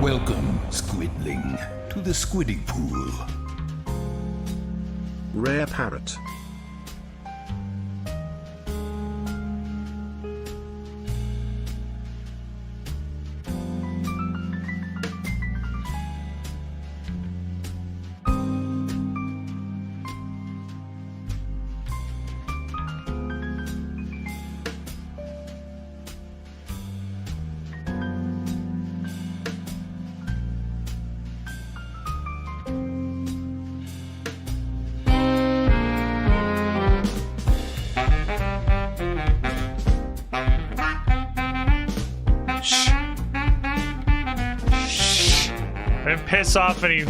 Welcome, Squidling, to the Squiddy Pool. Rare parrot. And piss off any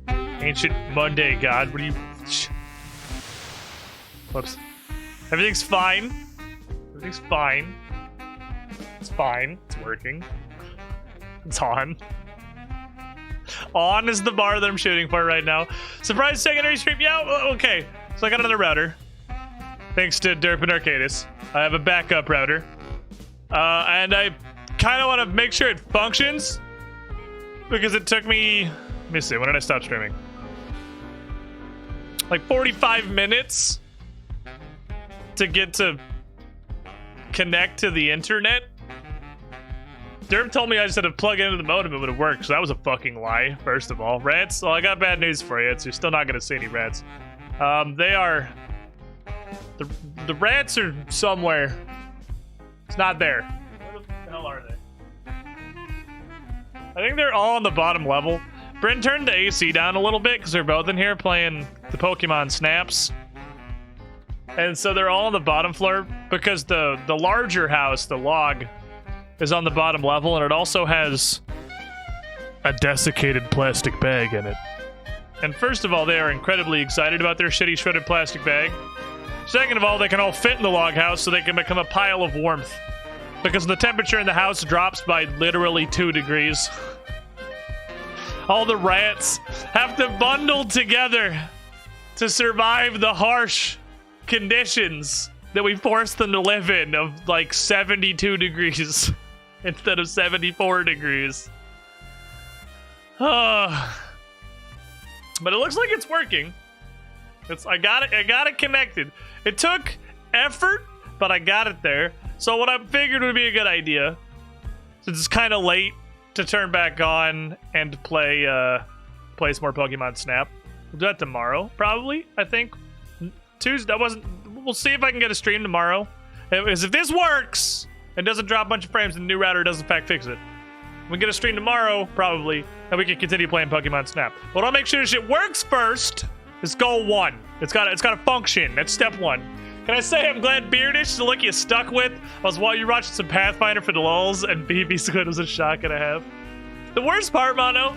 ancient Monday god. What do you... Whoops. Everything's fine. Everything's fine. It's fine. It's working. It's on. On is the bar that I'm shooting for right now. Surprise secondary stream. Yeah, okay. So I got another router. Thanks to Derp and Arcadis. I have a backup router. And I kind of want to make sure it functions. Because it took me, let me see, when did I stop streaming? Like 45 minutes to get to connect to the internet. Derp told me I just had to plug into the modem and it would work, so that was a fucking lie, first of all. Rats, well, I got bad news for you. You're still not going to see any rats. They are, the rats are somewhere. It's not there. Where the hell are they? I think they're all on the bottom level. Bryn turned the AC down a little bit because they're both in here playing the Pokemon Snaps. And so they're all on the bottom floor because the larger house, the log, is on the bottom level, and it also has a desiccated plastic bag in it. And first of all, they are incredibly excited about their shitty shredded plastic bag. Second of all, they can all fit in the log house so they can become a pile of warmth. Because the temperature in the house drops by literally 2 degrees. All the rats have to bundle together to survive the harsh conditions that we force them to live in of like 72 degrees instead of 74 degrees. But it looks like it's working. I got it connected. It took effort, but I got it there. So what I figured would be a good idea, since it's kind of late to turn back on and play some more Pokemon Snap. We'll do that tomorrow, probably, I think. Tuesday, we'll see if I can get a stream tomorrow. Because if this works and doesn't drop a bunch of frames and the new router does in fact fix it, we can get a stream tomorrow, probably, and we can continue playing Pokemon Snap. But I'll make sure this shit works first. It's goal 1. It's gotta function. That's step 1. Can I say I'm glad Beardish is the look you stuck with while you were watching some Pathfinder for the lulz and BB Squid was a shock and a half? The worst part, Mono,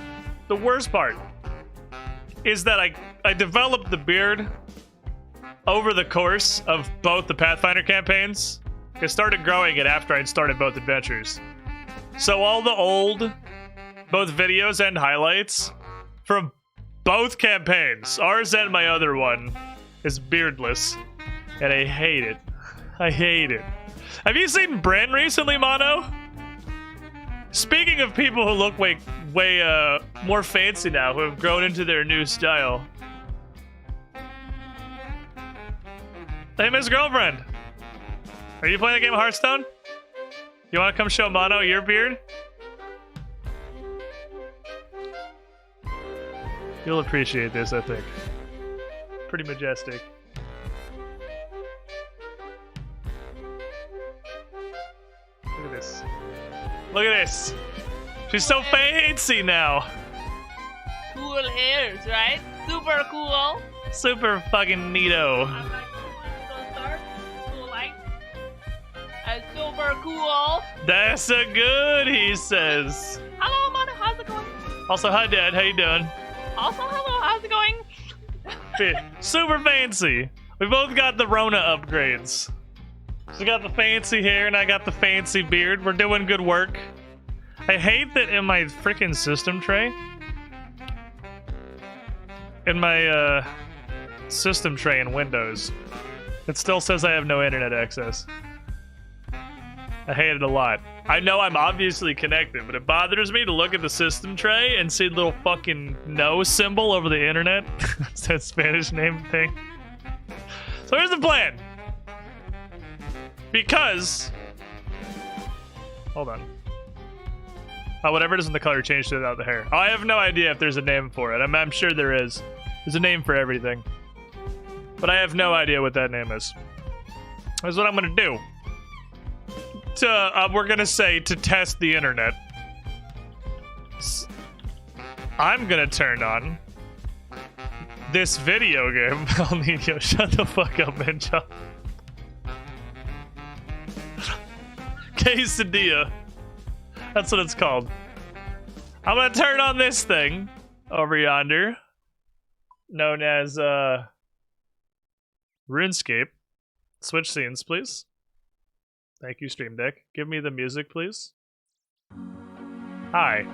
the worst part is that I developed the beard over the course of both the Pathfinder campaigns. I started growing it after I'd started both adventures. So all the old, both videos and highlights from both campaigns, ours and my other one, is beardless. And I hate it. I hate it. Have you seen Bryn recently, Mono? Speaking of people who look way more fancy now, who have grown into their new style. Hey, Miss Girlfriend. Are you playing the game of Hearthstone? You want to come show Mono your beard? You'll appreciate this, I think. Pretty majestic. Look at this. Look at this. She's so fancy now. Cool hairs, right? Super cool. Super fucking neato. I'm like, cool light. Super cool. That's a good, he says. Hello, Mono. How's it going? Also, hi, Dad. How you doing? Also, hello. How's it going? Super fancy. We both got the Rona upgrades. So I got the fancy hair and I got the fancy beard. We're doing good work. I hate that in my freaking system tray. In my system tray in Windows, it still says I have no internet access. I hate it a lot. I know I'm obviously connected, but it bothers me to look at the system tray and see the little fucking no symbol over the internet. It's that Spanish name thing. So here's the plan. Because... Hold on. Oh, whatever it is in the color changed it out the hair. Oh, I have no idea if there's a name for it. I'm sure there is. There's a name for everything. But I have no idea what that name is. Here's what I'm gonna do. We're gonna say to test the internet. I'm gonna turn on this video game. El Nino, shut the fuck up, man. Quesadilla. That's what it's called. I'm gonna turn on this thing over yonder, known as RuneScape. Switch scenes, please. Thank you, Stream Deck. Give me the music, please. Hi.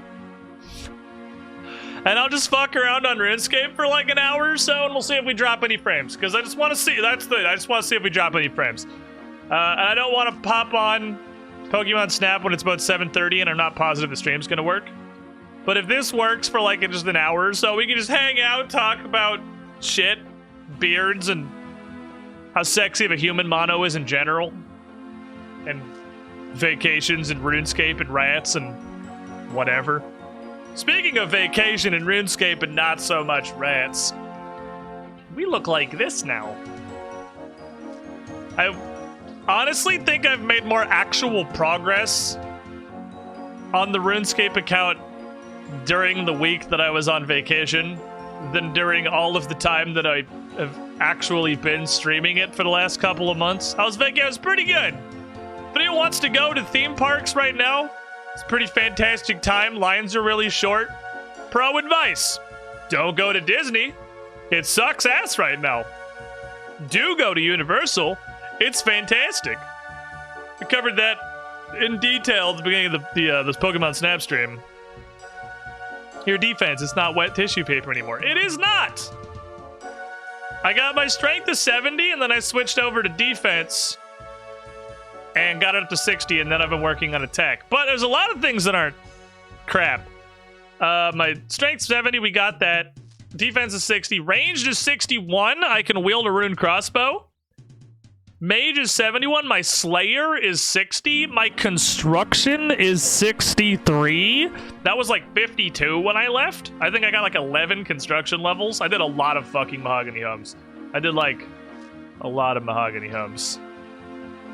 And I'll just fuck around on RuneScape for like an hour or so, and we'll see if we drop any frames. Because I just want to see. I just want to see if we drop any frames. And I don't want to pop on Pokemon Snap when it's about 7:30, and I'm not positive the stream's gonna work. But if this works for like just an hour or so, we can just hang out, talk about shit, beards, and how sexy of a human Mono is in general, and vacations and RuneScape and rats and whatever. Speaking of vacation and RuneScape and not so much rats, we look like this now. I honestly think I've made more actual progress on the RuneScape account during the week that I was on vacation than during all of the time that I have actually been streaming it for the last couple of months. I was pretty good. If anyone wants to go to theme parks right now, it's a pretty fantastic time. Lines are really short. Pro advice: don't go to Disney. It sucks ass right now. Do go to Universal. It's fantastic. We covered that in detail at the beginning of this Pokemon Snap stream. Your defense, it's not wet tissue paper anymore. It is not! I got my strength to 70, and then I switched over to defense and got it up to 60, and then I've been working on attack. But there's a lot of things that aren't crap. My strength 70, we got that. Defense is 60. Range is 61. I can wield a rune crossbow. Mage is 71. My Slayer is 60. My Construction is 63. That was like 52 when I left. I think I got like 11 construction levels. I did a lot of fucking mahogany hums. I did like a lot of mahogany hums.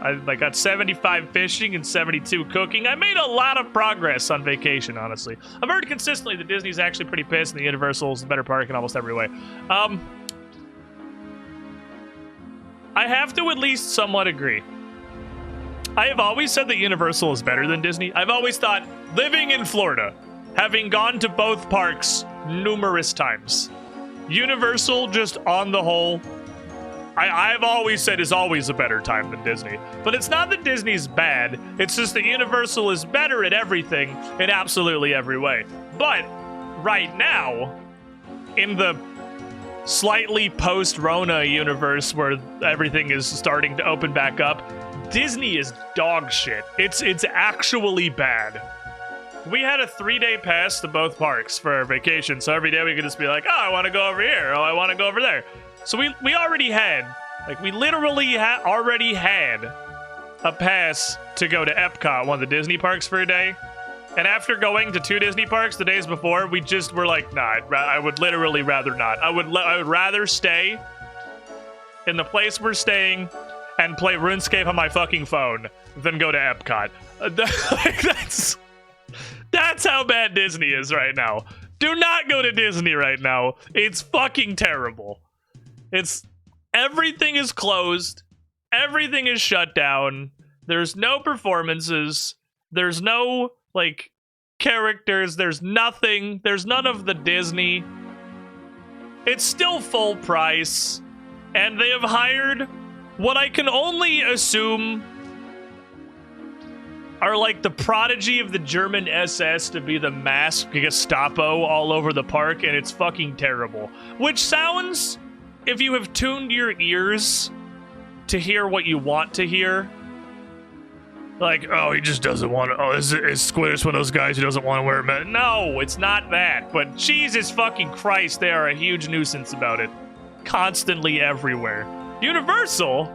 I got 75 fishing and 72 cooking. I made a lot of progress on vacation, honestly. I've heard consistently that Disney's actually pretty pissed and the Universal's the better park in almost every way. I have to at least somewhat agree. I have always said that Universal is better than Disney. I've always thought, living in Florida, having gone to both parks numerous times, Universal, just on the whole, I've always said is always a better time than Disney. But it's not that Disney's bad. It's just that Universal is better at everything in absolutely every way. But right now, in the slightly post-Rona universe where everything is starting to open back up, Disney is dog shit. It's actually bad. We had a 3-day pass to both parks for our vacation, so every day we could just be like, oh, I want to go over here, oh, I want to go over there. So we already had, like, we literally already had a pass to go to Epcot, one of the Disney parks, for a day. And after going to 2 Disney parks the days before, we just were like, nah, I would literally rather not. I would rather stay in the place we're staying and play RuneScape on my fucking phone than go to Epcot. That's how bad Disney is right now. Do not go to Disney right now. It's fucking terrible. Everything is closed. Everything is shut down. There's no performances. There's no, like, characters. There's nothing. There's none of the Disney. It's still full price. And they have hired what I can only assume are like the prodigy of the German SS to be the masked Gestapo all over the park, and it's fucking terrible. Which sounds, if you have tuned your ears to hear what you want to hear, Like, oh, he just doesn't want to. Oh, is Squiddish one of those guys who doesn't want to wear a mask? No, it's not that. But Jesus fucking Christ, they are a huge nuisance about it. Constantly everywhere. Universal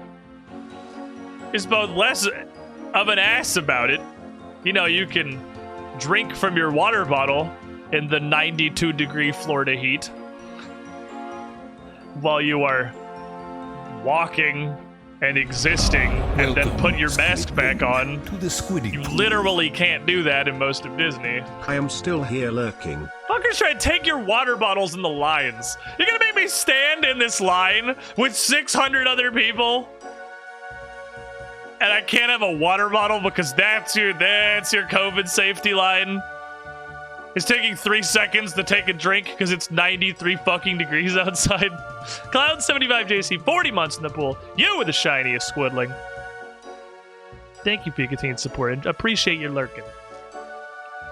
is both less of an ass about it. You know, you can drink from your water bottle in the 92-degree Florida heat while you are walking and existing, and then put your mask back on. To the Squiddy You Pool. literally can't do that in most of Disney. I am still here lurking. Fuckers try to take your water bottles in the lines. You're gonna make me stand in this line with 600 other people? And I can't have a water bottle because that's your COVID safety line? It's taking 3 seconds to take a drink because it's 93 fucking degrees outside. Cloud75JC, 40 months in the pool. You were the shiniest squidling. Thank you, Pikateen support. Appreciate your lurking.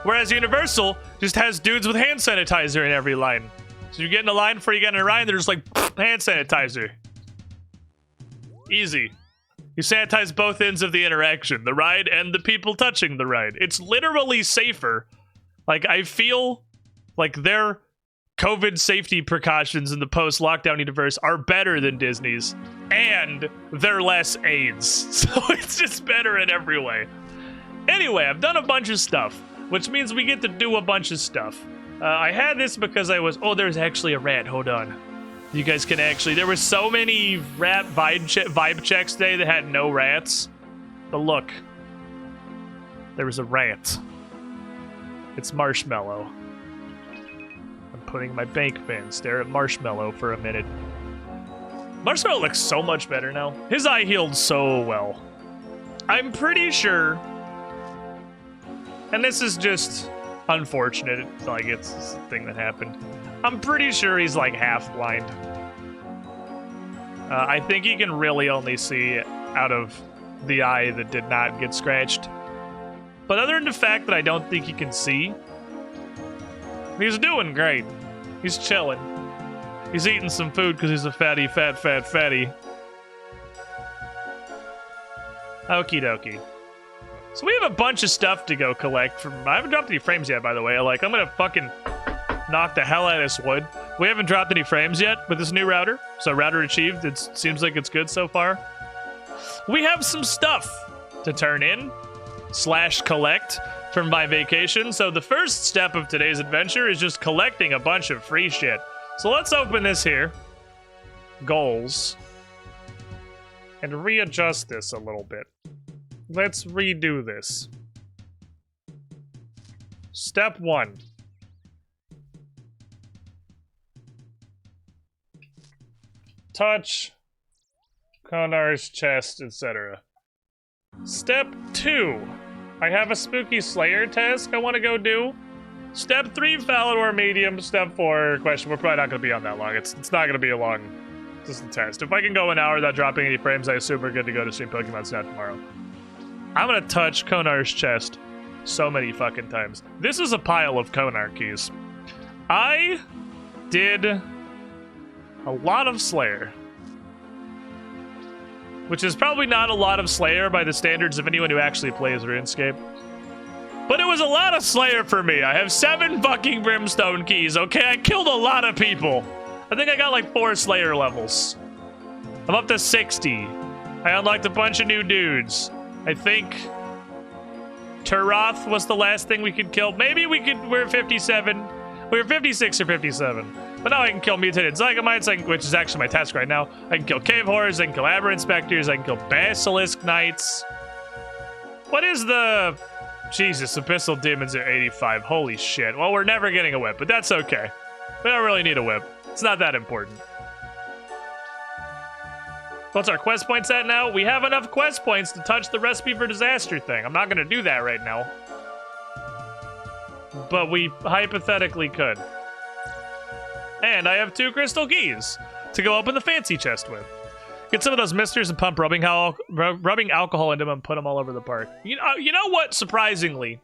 Whereas Universal just has dudes with hand sanitizer in every line. So you get in a line before you get in a ride, they're just like, hand sanitizer. Easy. You sanitize both ends of the interaction, the ride and the people touching the ride. It's literally safer. Like, I feel like their COVID safety precautions in the post-lockdown universe are better than Disney's, and they're less AIDS. So it's just better in every way. Anyway, I've done a bunch of stuff, which means we get to do a bunch of stuff. I had this because I was... Oh, there's actually a rat. Hold on. You guys can actually... There were so many rat vibe checks today that had no rats. But look. There was a rat. It's Marshmallow. I'm putting my bank bin. Stare at Marshmallow for a minute. Marshmallow looks so much better now. His eye healed so well. I'm pretty sure... And this is just unfortunate. It's like it's a thing that happened. I'm pretty sure he's like half blind. I think he can really only see out of the eye that did not get scratched. But other than the fact that I don't think he can see, he's doing great. He's chilling. He's eating some food because he's a fatty. Okie dokie. So we have a bunch of stuff to go collect from... I haven't dropped any frames yet, by the way. Like, I'm gonna fucking knock the hell out of this wood. We haven't dropped any frames yet with this new router. So router achieved. It seems like it's good so far. We have some stuff to turn in / collect from my vacation. So the first step of today's adventure is just collecting a bunch of free shit. So let's open this here. Goals. And readjust this a little bit. Let's redo this. Step 1. Touch Konar's chest, etc. Step 2. I have a spooky slayer task I want to go do. Step 3, Falador medium. Step 4, question. We're probably not going to be on that long. It's not going to be a long just a test. If I can go an hour without dropping any frames, I assume we're good to go to stream Pokemon Snap tomorrow. I'm going to touch Konar's chest so many fucking times. This is a pile of Konar keys. I did a lot of Slayer. Which is probably not a lot of Slayer by the standards of anyone who actually plays RuneScape. But it was a lot of Slayer for me. I have 7 fucking Brimstone keys, okay? I killed a lot of people. I think I got like 4 Slayer levels. I'm up to 60. I unlocked a bunch of new dudes. I think Turoth was the last thing we could kill. Maybe we're 57. We were 56 or 57. But now I can kill mutated Zygomites, which is actually my task right now. I can kill Cave Horrors, I can kill Aberrant Specters, I can kill Basilisk Knights. What is the... Jesus, Abyssal Demons are 85. Holy shit. Well, we're never getting a whip, but that's okay. We don't really need a whip. It's not that important. What's our quest points at now? We have enough quest points to touch the Recipe for Disaster thing. I'm not going to do that right now. But we hypothetically could. And I have 2 crystal keys to go open the fancy chest with. Get some of those misters and pump rubbing alcohol into them and put them all over the park. You know what, surprisingly,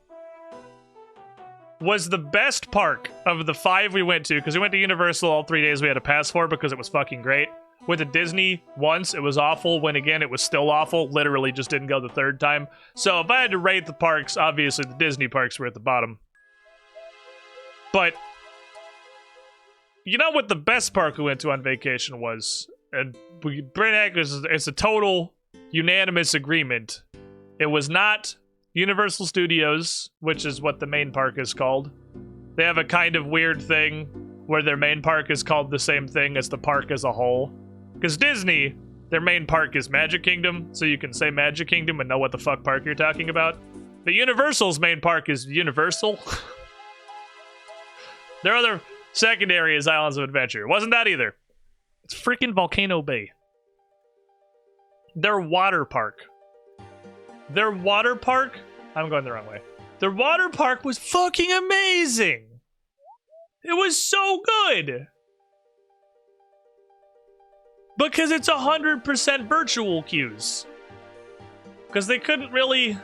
was the best park of the 5 we went to, because we went to Universal all 3 days we had a pass for because it was fucking great. Went to Disney once, it was awful. When again, it was still awful. Literally just didn't go the third time. So if I had to rate the parks, obviously the Disney parks were at the bottom. But you know what the best park we went to on vacation was? And Brent it's a total unanimous agreement. It was not Universal Studios, which is what the main park is called. They have a kind of weird thing where their main park is called the same thing as the park as a whole. Because Disney, their main park is Magic Kingdom, so you can say Magic Kingdom and know what the fuck park you're talking about. But Universal's main park is Universal. Their other secondary is Islands of Adventure. Wasn't that either. It's freaking Volcano Bay. Their water park. Their water park? I'm going the wrong way. Their water park was fucking amazing. It was so good. Because it's 100% virtual queues. Because they couldn't really...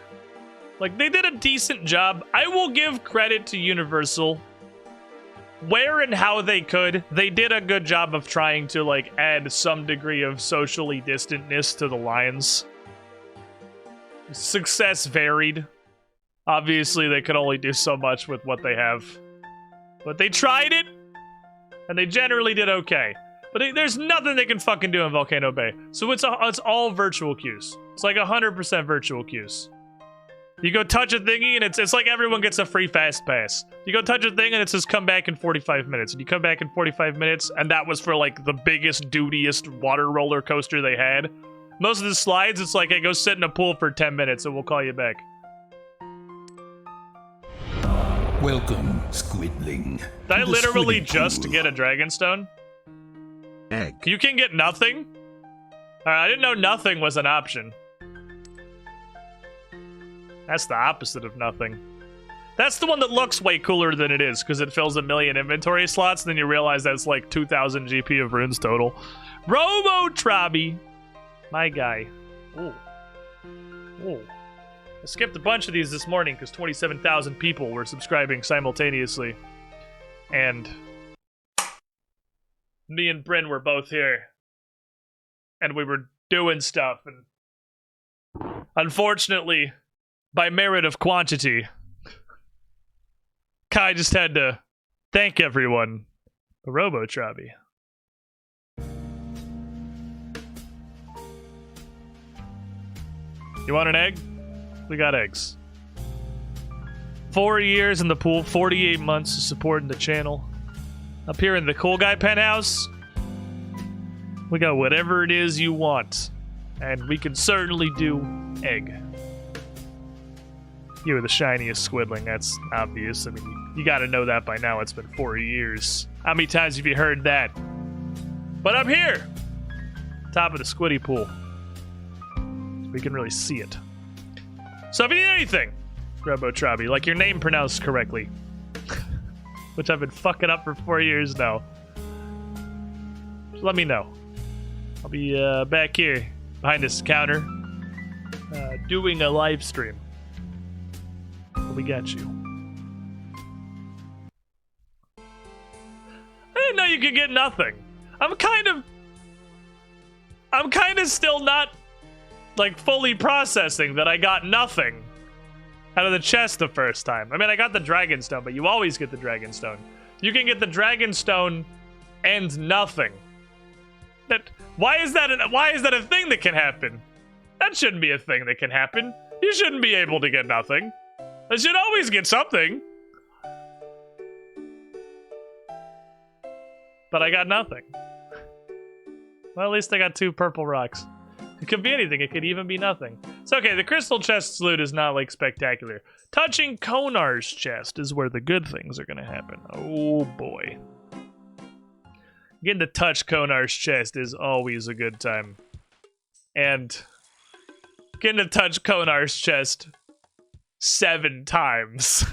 Like, they did a decent job. I will give credit to Universal. Where and how they could, they did a good job of trying to, like, add some degree of socially distantness to the lines. Success varied. Obviously, they could only do so much with what they have. But they tried it, and they generally did okay. But there's nothing they can fucking do in Volcano Bay. So it's all virtual queues. It's like 100% virtual queues. You go touch a thingy, and it's like everyone gets a free fast pass. You go touch a thing, and it says come back in 45 minutes. And you come back in 45 minutes, and that was for, like, the biggest, dutiest water roller coaster they had. Most of the slides, it's like, hey, go sit in a pool for 10 minutes, and we'll call you back. Welcome, Squidling. Did I literally just get a Dragonstone? Egg. You can get nothing? I didn't know nothing was an option. That's the opposite of nothing. That's the one that looks way cooler than it is, because it fills 1 million inventory slots, and then you realize that's like 2,000 GP of runes total. Robo Trabi. My guy. Ooh. Ooh. I skipped a bunch of these this morning because 27,000 people were subscribing simultaneously. And me and Bryn were both here. And we were doing stuff. And unfortunately, by merit of quantity, Kai just had to thank everyone for Robo-Trabi. You want an egg? We got eggs. 4 years in the pool, 48 months of supporting the channel. Up here in the cool guy penthouse, we got whatever it is you want. And we can certainly do egg. You were the shiniest squidling, that's obvious. I mean, you gotta know that by now. It's been 4 years. How many times have you heard that? But up here, top of the squiddy pool, we can really see it. So if you need anything, Robo-Trabi, like your name pronounced correctly, which I've been fucking up for 4 years now, just let me know. I'll be back here behind this counter doing a live stream. We got you. I didn't know you could get nothing. I'm kind of still not like fully processing that I got nothing out of the chest the first time. I mean, I got the Dragonstone, but you always get the Dragonstone. You can get the Dragonstone and nothing. Why is that a thing that can happen? That shouldn't be a thing that can happen. You shouldn't be able to get nothing. I should always get something. But I got nothing. Well, at least I got 2 purple rocks. It could be anything. It could even be nothing. It's okay. The crystal chest's loot is not, like, spectacular. Touching Konar's chest is where the good things are going to happen. Oh, boy. Getting to touch Konar's chest is always a good time. And getting to touch Konar's chest 7 times,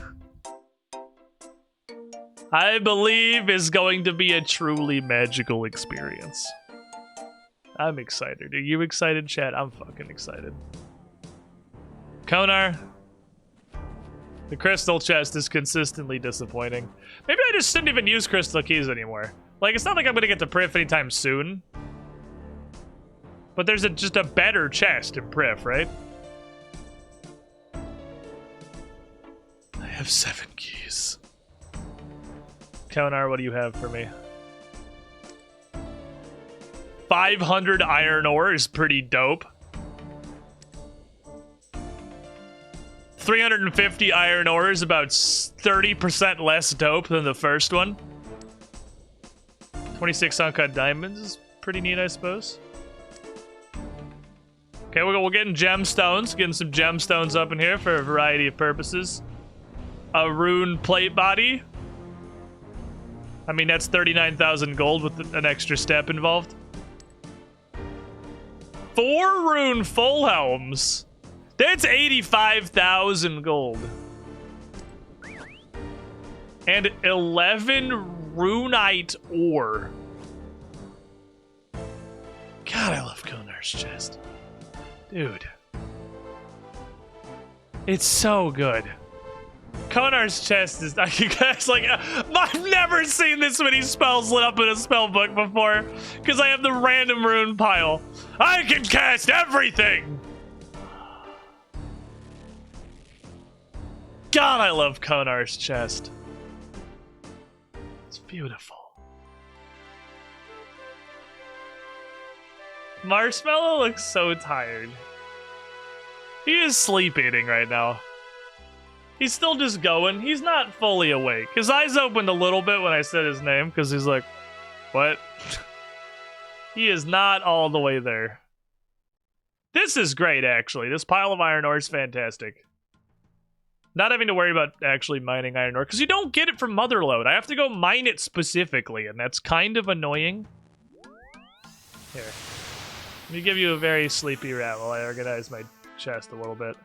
I believe is going to be a truly magical experience. I'm excited. Are you excited, chat? I'm fucking excited. Konar, the crystal chest is consistently disappointing. Maybe I just shouldn't even use crystal keys anymore. Like, it's not like I'm gonna get to Prif anytime soon. But there's just a better chest in Prif, right? I have 7 keys. Konar, what do you have for me? 500 iron ore is pretty dope. 350 iron ore is about 30% less dope than the first one. 26 uncut diamonds is pretty neat, I suppose. Okay, we're getting gemstones. Getting some gemstones up in here for a variety of purposes. A rune plate body. I mean, that's 39,000 gold with an extra step involved. 4 rune full helms. That's 85,000 gold. And 11 runite ore. God, I love Konar's chest. Dude. It's so good. Konar's chest is... Guys, like, I've never seen this many spells lit up in a spell book before. Because I have the random rune pile. I can cast everything! God, I love Konar's chest. It's beautiful. Marshmallow looks so tired. He is sleep eating right now. He's still just going. He's not fully awake. His eyes opened a little bit when I said his name, because he's like, what? He is not all the way there. This is great, actually. This pile of iron ore is fantastic. Not having to worry about actually mining iron ore, because you don't get it from Motherlode. I have to go mine it specifically, and that's kind of annoying. Here. Let me give you a very sleepy rat while I organize my chest a little bit.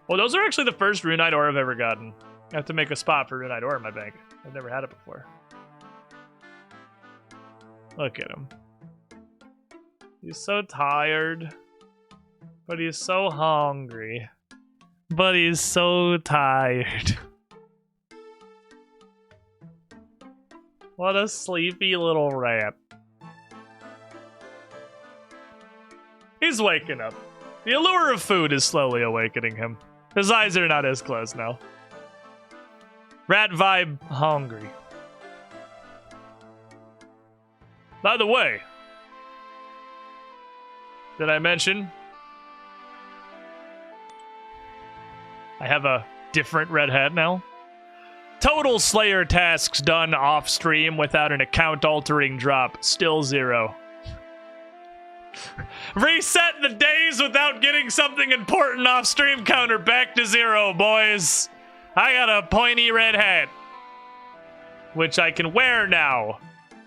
Well, those are actually the first runite ore I've ever gotten. I have to make a spot for runite ore in my bank. I've never had it before. Look at him. He's so tired. But he's so hungry. But he's so tired. What a sleepy little rat. He's waking up. The allure of food is slowly awakening him. His eyes are not as closed now. Rat vibe hungry. By the way, did I mention I have a different red hat now? Total Slayer tasks done off stream without an account altering drop, still 0. Reset the days without getting something important off stream counter back to 0, boys. I got a pointy red hat, which I can wear now.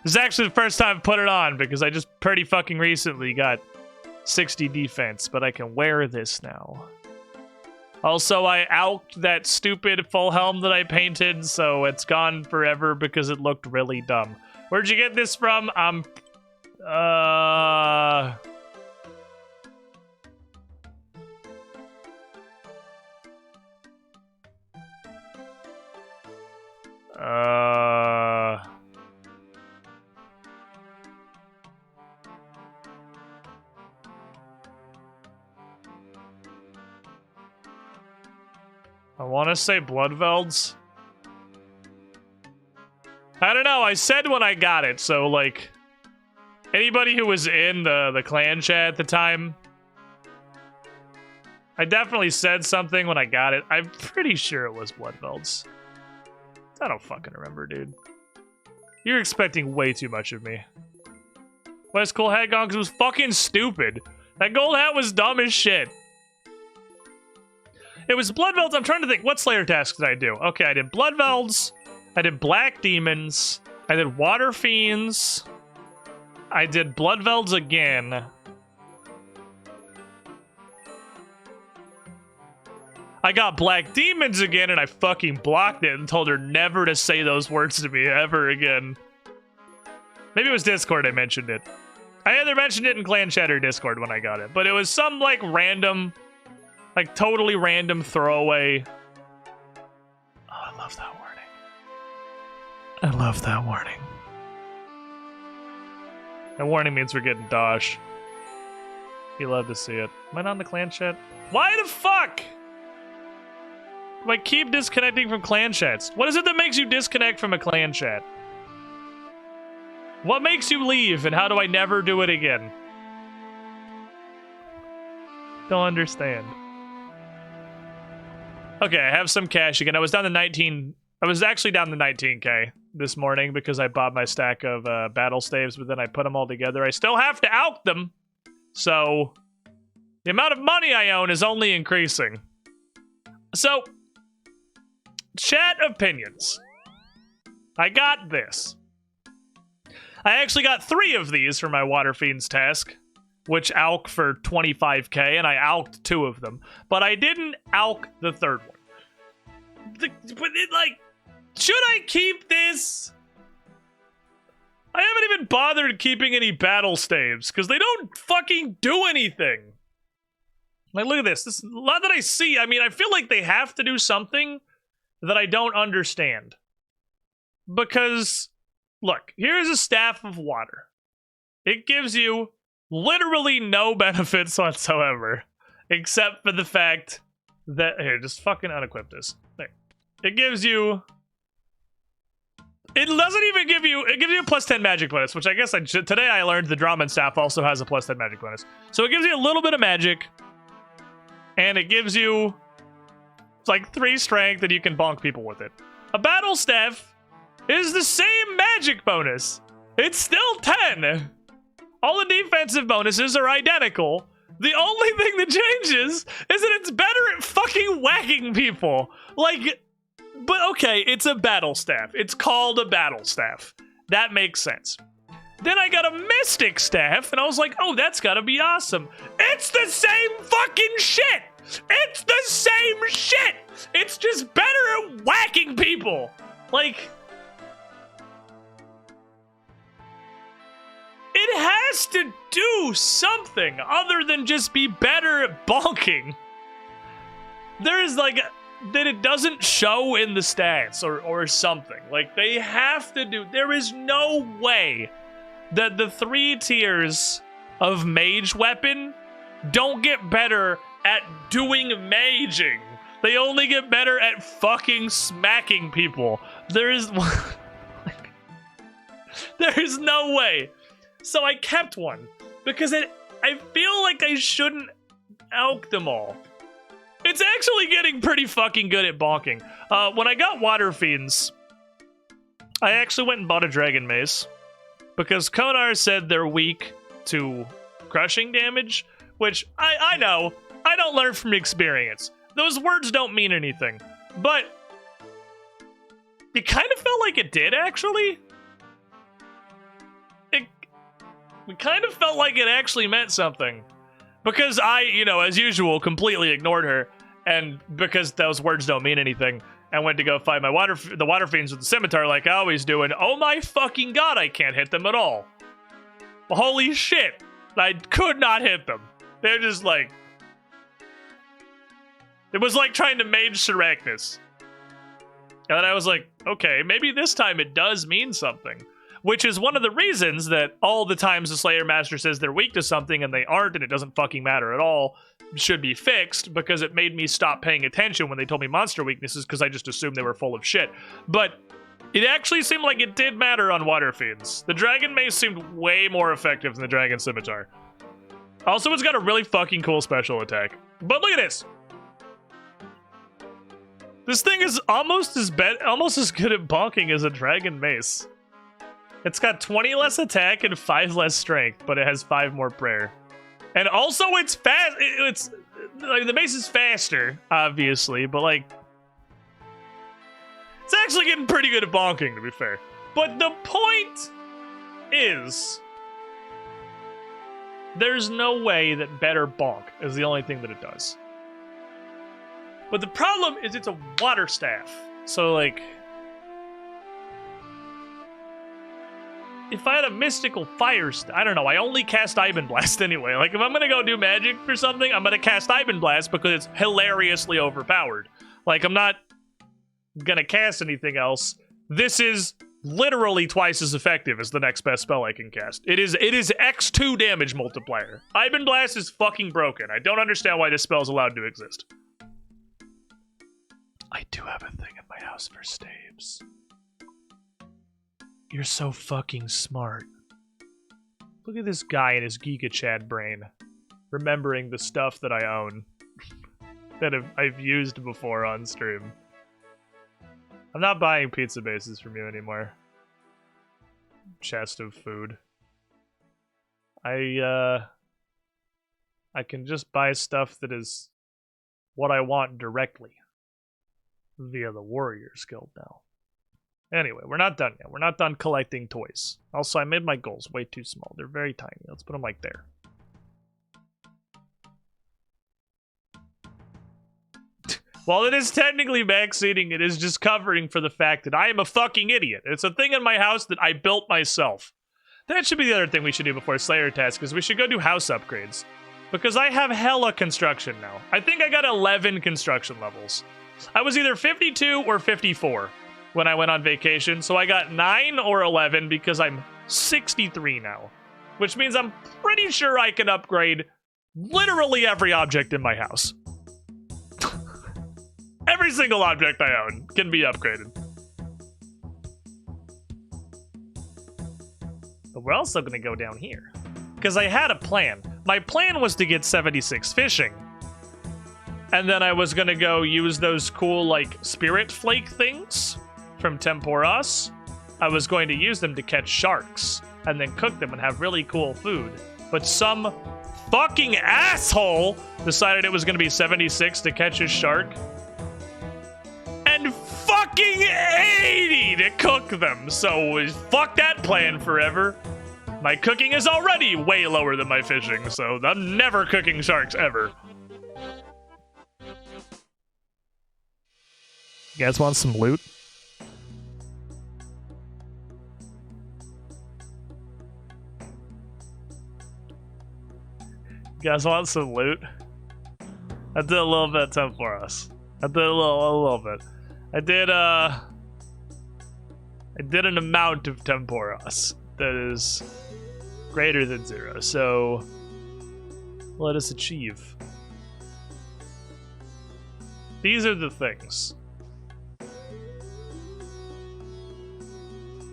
This is actually the first time I've put it on because I just pretty fucking recently got 60 defense, but I can wear this now. Also, I alked that stupid full helm that I painted, so it's gone forever because it looked really dumb. Where'd you get this from? I want to say Bloodvelds. I don't know. I said when I got it, so like anybody who was in the clan chat at the time, I definitely said something when I got it. I'm pretty sure it was Bloodvelds. I don't fucking remember, dude. You're expecting way too much of me. Why is cool hat gone? Because it was fucking stupid. That gold hat was dumb as shit. It was Bloodvelds. I'm trying to think. What Slayer tasks did I do? Okay, I did Bloodvelds. I did Black Demons. I did Water Fiends. I did Bloodvelds again. I got Black Demons again, and I fucking blocked it and told her never to say those words to me ever again. Maybe it was Discord I mentioned it. I either mentioned it in Clan Chat or Discord when I got it, but it was some, like, random... like, totally random throwaway. Oh, I love that warning. I love that warning. And warning means we're getting dosh. You love to see it. Am I not in the clan chat? Why the fuck? Do I keep disconnecting from clan chats? What is it that makes you disconnect from a clan chat? What makes you leave, and how do I never do it again? Don't understand. Okay, I have some cash again. I was down to 19. I was actually down to 19k this morning because I bought my stack of battle staves, but then I put them all together. I still have to out them, so the amount of money I own is only increasing. So, chat opinions. I got this. I actually got 3 of these for my Water Fiends task, which alk for 25k, and I alked 2 of them. But I didn't alk the 3rd one. Should I keep this? I haven't even bothered keeping any battle staves, because they don't fucking do anything. Like, look at this. This, a lot that I see, I mean, I feel like they have to do something that I don't understand. Because, look, here's a staff of water. It gives you literally no benefits whatsoever, except for the fact that, here, just fucking unequip this. There. It gives you, it doesn't even give you, it gives you a plus 10 magic bonus, which I guess today I learned the Drama staff also has a plus 10 magic bonus. So it gives you a little bit of magic, and it gives you like 3 strength, and you can bonk people with it. A battle staff is the same magic bonus. It's still 10. All the defensive bonuses are identical. The only thing that changes is that it's better at fucking whacking people. Like, but okay, it's a battle staff. It's called a battle staff. That makes sense. Then I got a mystic staff, and I was like, oh, that's gotta be awesome. It's the same fucking shit! It's the same shit! It's just better at whacking people! Like, it has to do something other than just be better at bonking. There is like, that it doesn't show in the stats or something. Like, they have to do, there is no way that the 3 tiers of mage weapon don't get better at doing maging. They only get better at fucking smacking people. There is no way. So I kept one because I feel like I shouldn't alk them all. It's actually getting pretty fucking good at bonking. When I got Water Fiends, I actually went and bought a Dragon Mace because Konar said they're weak to crushing damage, which I know. I don't learn from experience. Those words don't mean anything. But it kind of felt like it did, actually. It kind of felt like it actually meant something. Because I, as usual, completely ignored her. And because those words don't mean anything, I went to go fight the Water Fiends with the Scimitar like I always do, and oh my fucking god, I can't hit them at all. Holy shit. I could not hit them. They're just like... It was like trying to mage Seracnus. And then I was like, okay, maybe this time it does mean something. Which is one of the reasons that all the times the Slayer Master says they're weak to something and they aren't and it doesn't fucking matter at all should be fixed, because it made me stop paying attention when they told me monster weaknesses because I just assumed they were full of shit. But it actually seemed like it did matter on Water Fiends. The Dragon Mace seemed way more effective than the Dragon Scimitar. Also, it's got a really fucking cool special attack. But look at this. This thing is almost as good at bonking as a Dragon Mace. It's got 20 less attack and 5 less strength, but it has 5 more prayer. And also it's fast. It's like, the mace is faster, obviously, but like, it's actually getting pretty good at bonking, to be fair. But the point is, there's no way that better bonk is the only thing that it does. But the problem is it's a water staff. So like, if I had a mystical fire, I don't know, I only cast Ivan Blast anyway. Like, if I'm gonna go do magic for something, I'm gonna cast Ivan Blast because it's hilariously overpowered. Like, I'm not gonna cast anything else. This is literally twice as effective as the next best spell I can cast. It is X2 damage multiplier. Ivan Blast is fucking broken. I don't understand why this spell is allowed to exist. I do have a thing in my house for staves. You're so fucking smart. Look at this guy in his Giga Chad brain, remembering the stuff that I own that I've used before on stream. I'm not buying pizza bases from you anymore. Chest of food. I can just buy stuff that is what I want directly via the Warriors Guild now. Anyway, we're not done yet. We're not done collecting toys. Also, I made my goals way too small. They're very tiny. Let's put them like there. While it is technically backseating, it is just covering for the fact that I am a fucking idiot. It's a thing in my house that I built myself. That should be the other thing we should do before Slayer Task, is we should go do house upgrades. Because I have hella construction now. I think I got 11 construction levels. I was either 52 or 54 when I went on vacation, so I got 9 or 11 because I'm 63 now. Which means I'm pretty sure I can upgrade literally every object in my house. Every single object I own can be upgraded. But we're also gonna go down here. Because I had a plan. My plan was to get 76 fishing. And then I was gonna go use those cool, like, spirit flake things from Temporas. I was going to use them to catch sharks. And then cook them and have really cool food. But some fucking asshole decided it was gonna be 76 to catch a shark. And fucking 80 to cook them. So fuck that plan forever. My cooking is already way lower than my fishing, so I'm never cooking sharks ever. You guys want some loot? You guys want some loot? I did a little bit of temp for us. I did a little bit. I did an amount of temporas that is greater than 0. So let us achieve. These are the things.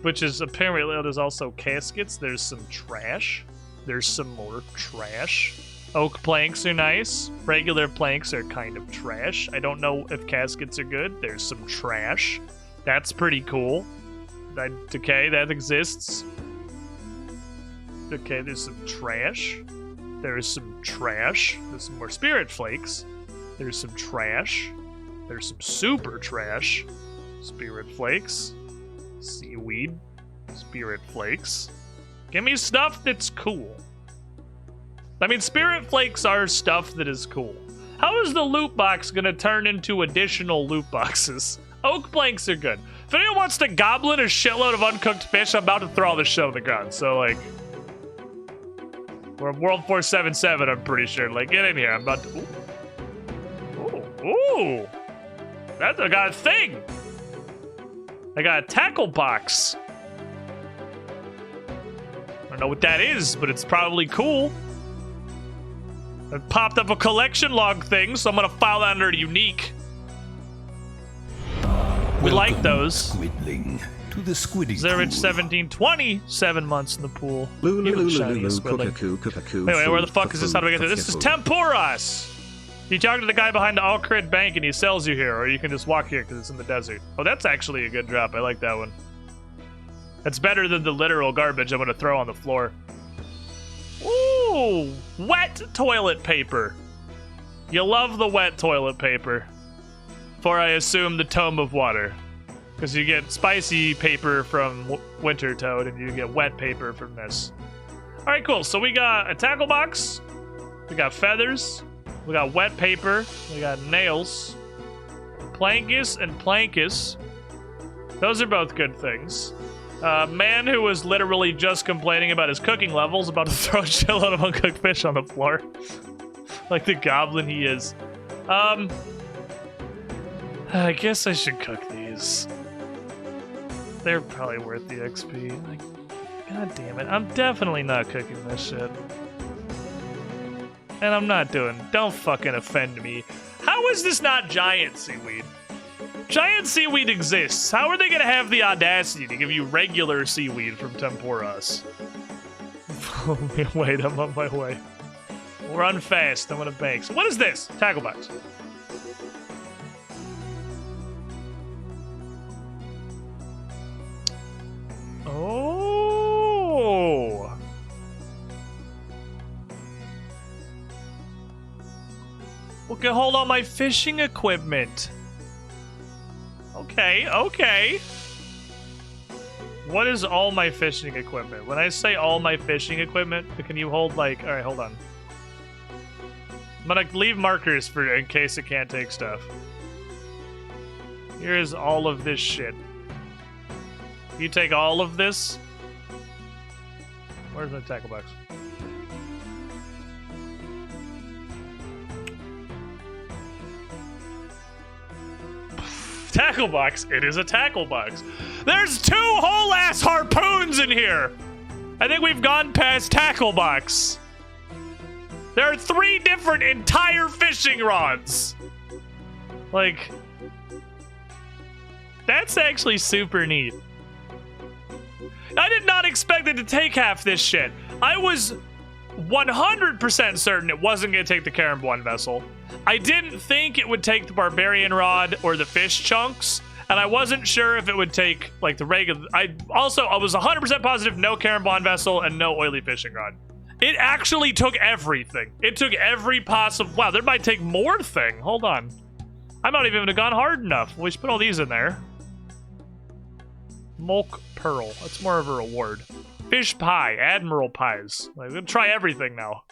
Which is apparently, there's also caskets. There's some trash. There's some more trash. Oak planks are nice. Regular planks are kind of trash. I don't know if caskets are good. There's some trash. That's pretty cool. Okay, that exists. Okay, there's some trash. There's some trash. There's some more spirit flakes. There's some trash. There's some super trash. Spirit flakes. Seaweed. Spirit flakes. Give me stuff that's cool. I mean, spirit flakes are stuff that is cool. How is the loot box gonna turn into additional loot boxes? Oak planks are good. If anyone wants to goblin a shitload of uncooked fish, I'm about to throw all this shit on the ground. So, like, we're World 477, I'm pretty sure. Like, get in here. I'm about to... Ooh. I got a thing. I got a tackle box. I don't know what that is, but it's probably cool. I popped up a collection log thing, so I'm gonna file that under unique. We like those. Squidling, to the squidding Zerich pool. 1720, 7 months in the pool. Lulu, You Lulu, shiny Lulu, squidling. cuckoo, Wait, where the fuck is this? How do I get there? This is Temporas! You talk to the guy behind the All-Crit Bank and he sells you here, or you can just walk here because it's in the desert. Oh, that's actually a good drop. I like that one. That's better than the literal garbage I'm gonna throw on the floor. Ooh! Wet toilet paper. You love the wet toilet paper. For I assume the Tome of Water. Because you get spicy paper from Winter Toad and you get wet paper from this. Alright, cool. So we got a tackle box. We got feathers. We got wet paper. We got nails. Plankus and plankus. Those are both good things. Man who was literally just complaining about his cooking levels, about to throw a shitload of uncooked fish on the floor. Like the goblin he is. I guess I should cook these. They're probably worth the XP. Like, God damn it. I'm definitely not cooking this shit. And I'm not doing. Don't fucking offend me. How is this not giant seaweed? Giant seaweed exists. How are they gonna have the audacity to give you regular seaweed from Temporas? Wait, I'm on my way. Run fast. I'm gonna bank. So what is this? Tackle box. Oh. Okay, hold on my fishing equipment. Okay, okay. What is all my fishing equipment? When I say all my fishing equipment, can you hold like... Alright, hold on. I'm gonna leave markers for in case it can't take stuff. Here's all of this shit. You take all of this? Where's my tackle box? Tackle box. It is a tackle box. There's 2 whole ass harpoons in here. I think we've gone past tackle box. There are 3 different entire fishing rods. Like, that's actually super neat. I did not expect it to take half this shit. I was 100% certain it wasn't going to take the Caramboine vessel. I didn't think it would take the Barbarian Rod or the fish chunks, and I wasn't sure if it would take, like, the regular... I was 100% positive no Caramboine vessel and no oily fishing rod. It actually took everything. It took every possible... Wow, there might take more thing. Hold on. I might even have gone hard enough. We should put all these in there. Mulk Pearl. That's more of a reward. Fish pie. Admiral pies. Like, we're gonna try everything now.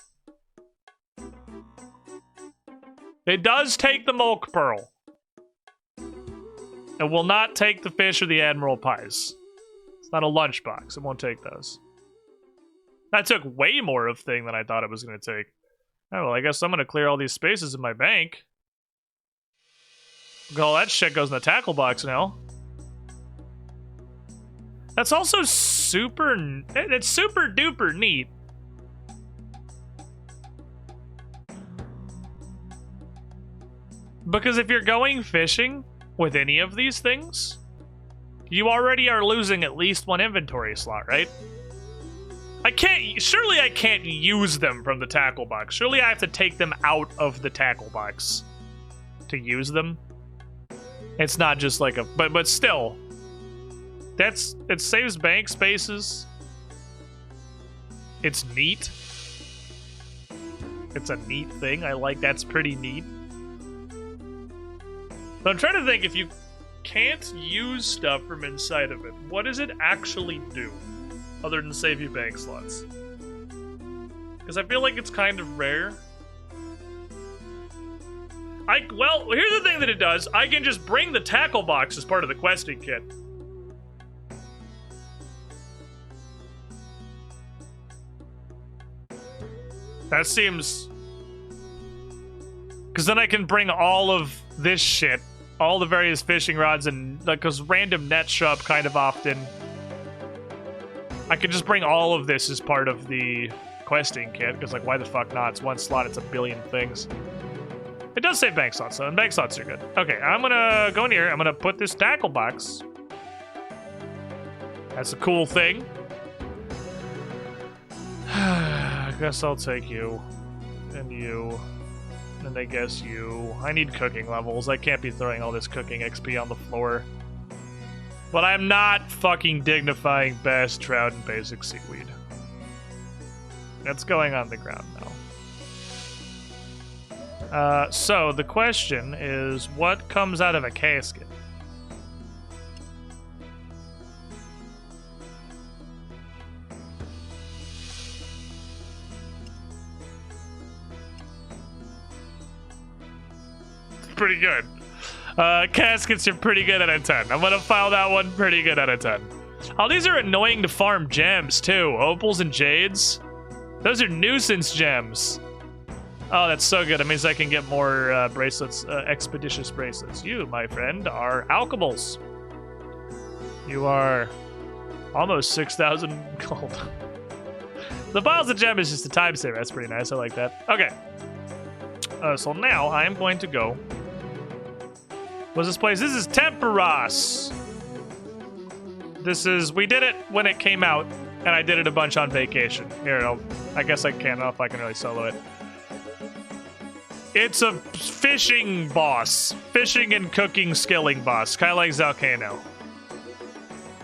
It does take the Mulk Pearl. It will not take the fish or the Admiral pies. It's not a lunchbox. It won't take those. That took way more of thing than I thought it was going to take. Oh, well, I guess I'm going to clear all these spaces in my bank. All that shit goes in the tackle box now. That's also super... It's super duper neat. Because if you're going fishing with any of these things, you already are losing at least 1 inventory slot, right? Surely I can't use them from the tackle box. Surely I have to take them out of the tackle box to use them. It's not just like a... But still. It saves bank spaces. It's neat. It's a neat thing. I like that's pretty neat. But I'm trying to think, if you can't use stuff from inside of it, what does it actually do? Other than save you bank slots. Because I feel like it's kind of rare. Well, here's the thing that it does. I can just bring the tackle box as part of the questing kit. That seems... Because then I can bring all of this shit. All the various fishing rods and... Because random nets show up kind of often. I could just bring all of this as part of the questing kit, because, like, why the fuck not? It's 1 slot, it's a billion things. It does save bank slots, though, and bank slots are good. Okay, I'm gonna go in here, I'm gonna put this tackle box. That's a cool thing. I guess I'll take you. And you. And I guess you. I need cooking levels. I can't be throwing all this cooking XP on the floor. But I'm not fucking dignifying bass, trout, and basic seaweed. That's going on the ground now. So the question is, what comes out of a casket? It's pretty good. Caskets are pretty good out of 10. I'm gonna file that one pretty good out of 10. Oh, these are annoying to farm gems, too. Opals and jades. Those are nuisance gems. Oh, that's so good. It means I can get more bracelets, expeditious bracelets. You, my friend, are alchemals. You are almost 6,000 gold. The piles of gem is just a time saver. That's pretty nice. I like that. Okay. So now I am going to go. What's this place? This is Temperos. This is, we did it when it came out, and I did it a bunch on vacation. Here, I guess I can't. I don't know if I can really solo it. It's a fishing boss. Fishing and cooking skilling boss. Kind of like Zelcano.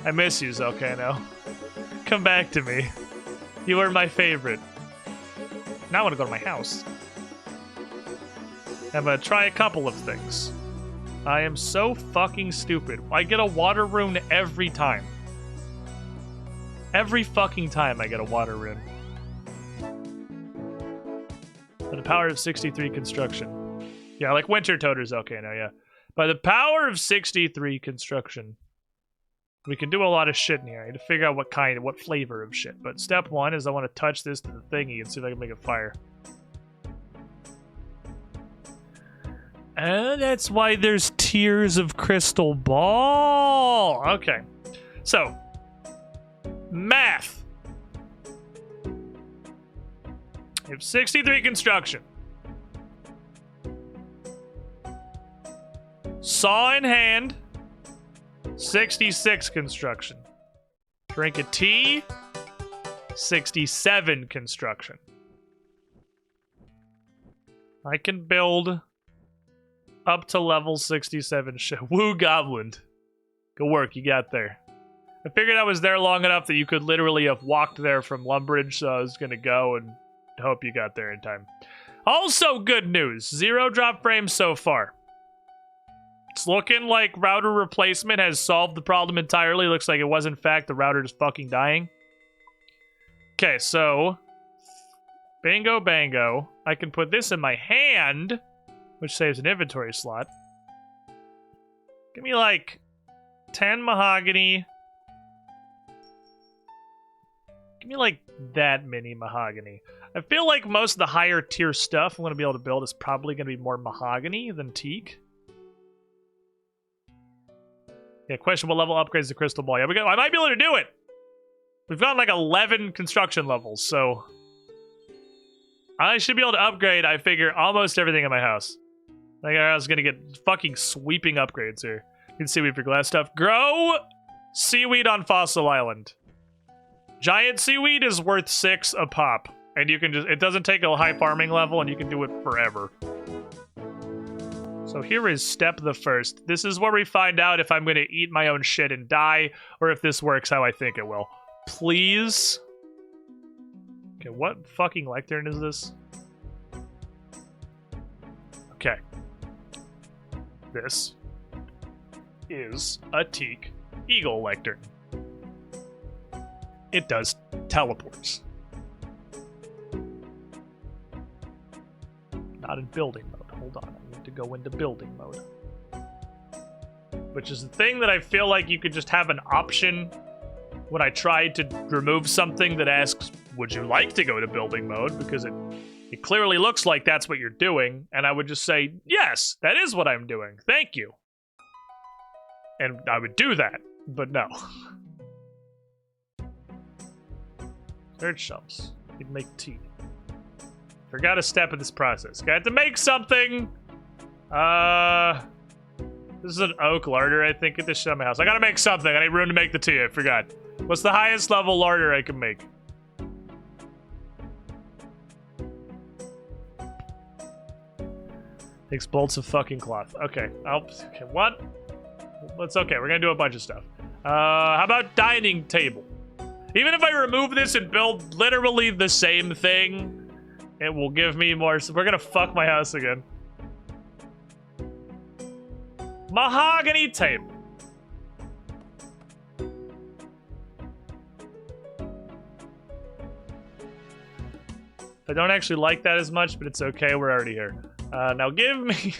I miss you, Zelcano. Come back to me. You were my favorite. Now I want to go to my house. I'm going to try a couple of things. I am so fucking stupid. I get a water rune every time. Every fucking time I get a water rune. By the power of 63 construction. Yeah, like Winter Toader's okay now, yeah. By the power of 63 construction. We can do a lot of shit in here. I need to figure out what flavor of shit. But step one is I want to touch this to the thingy and see if I can make a fire. That's why there's tiers of crystal ball. Okay. So, math. We have 63 construction. Saw in hand. 66 construction. Drink a tea. 67 construction. I can build up to level 67 shit. Woo Goblin. Good work, you got there. I figured I was there long enough that you could literally have walked there from Lumbridge, so I was gonna go and hope you got there in time. Also good news, 0 drop frames so far. It's looking like router replacement has solved the problem entirely. Looks like it was in fact the router just fucking dying. Okay, so bingo bango. I can put this in my hand, which saves an inventory slot. Give me like 10 mahogany. Give me like that many mahogany. I feel like most of the higher tier stuff I'm going to be able to build is probably going to be more mahogany than teak. Yeah, questionable level upgrades to crystal ball. Yeah, I might be able to do it. We've got like 11 construction levels, so I should be able to upgrade, I figure, almost everything in my house. I think I was going to get fucking sweeping upgrades here. You can see we have your glass stuff. Grow seaweed on Fossil Island. Giant seaweed is worth 6 a pop. And you can just, it doesn't take a high farming level and you can do it forever. So here is step the first. This is where we find out if I'm going to eat my own shit and die, or if this works how I think it will. Please. Okay, what fucking lectern is this? Okay. This is a teak eagle lectern. It does teleports. Not in building mode. Hold on, I need to go into building mode. Which is the thing that I feel like you could just have an option when I tried to remove something that asks, would you like to go to building mode? Because it clearly looks like that's what you're doing, and I would just say, yes, that is what I'm doing. Thank you. And I would do that, but no. Search shelves. You'd make tea. Forgot a step in this process. Got to make something. This is an oak larder, I think. Get this shit out of my house. I gotta make something. I need room to make the tea. I forgot. What's the highest level larder I can make? Takes bolts of fucking cloth. Okay. Okay, what? That's okay. We're gonna do a bunch of stuff. How about dining table? Even if I remove this and build literally the same thing, it will give me more. So we're gonna fuck my house again. Mahogany table. I don't actually like that as much, but it's okay. We're already here. Now give me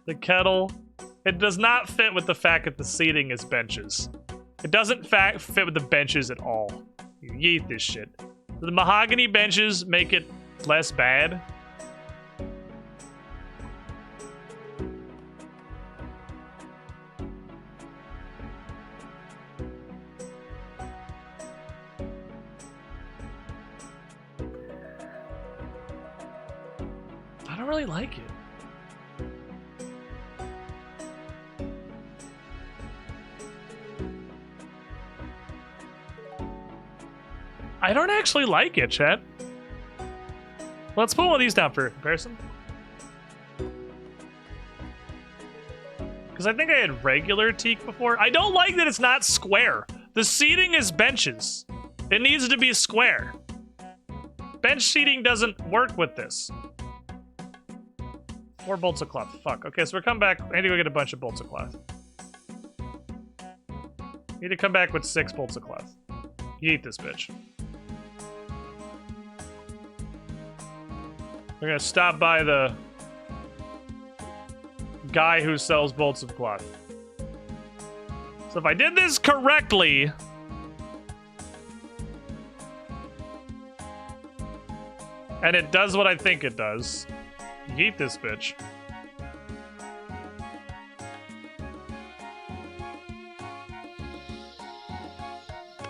the kettle. It does not fit with the fact that the seating is benches. It doesn't fit with the benches at all. You yeet this shit. The mahogany benches make it less bad. I don't really like it. I don't actually like it, chat. Let's put one of these down for comparison. Because I think I had regular teak before. I don't like that it's not square. The seating is benches. It needs to be square. Bench seating doesn't work with this. 4 bolts of cloth. Fuck. Okay, so we're coming back. I need to go get a bunch of bolts of cloth. Need to come back with 6 bolts of cloth. You eat this bitch. We're gonna stop by the guy who sells bolts of cloth. So if I did this correctly, and it does what I think it does, yeet this bitch.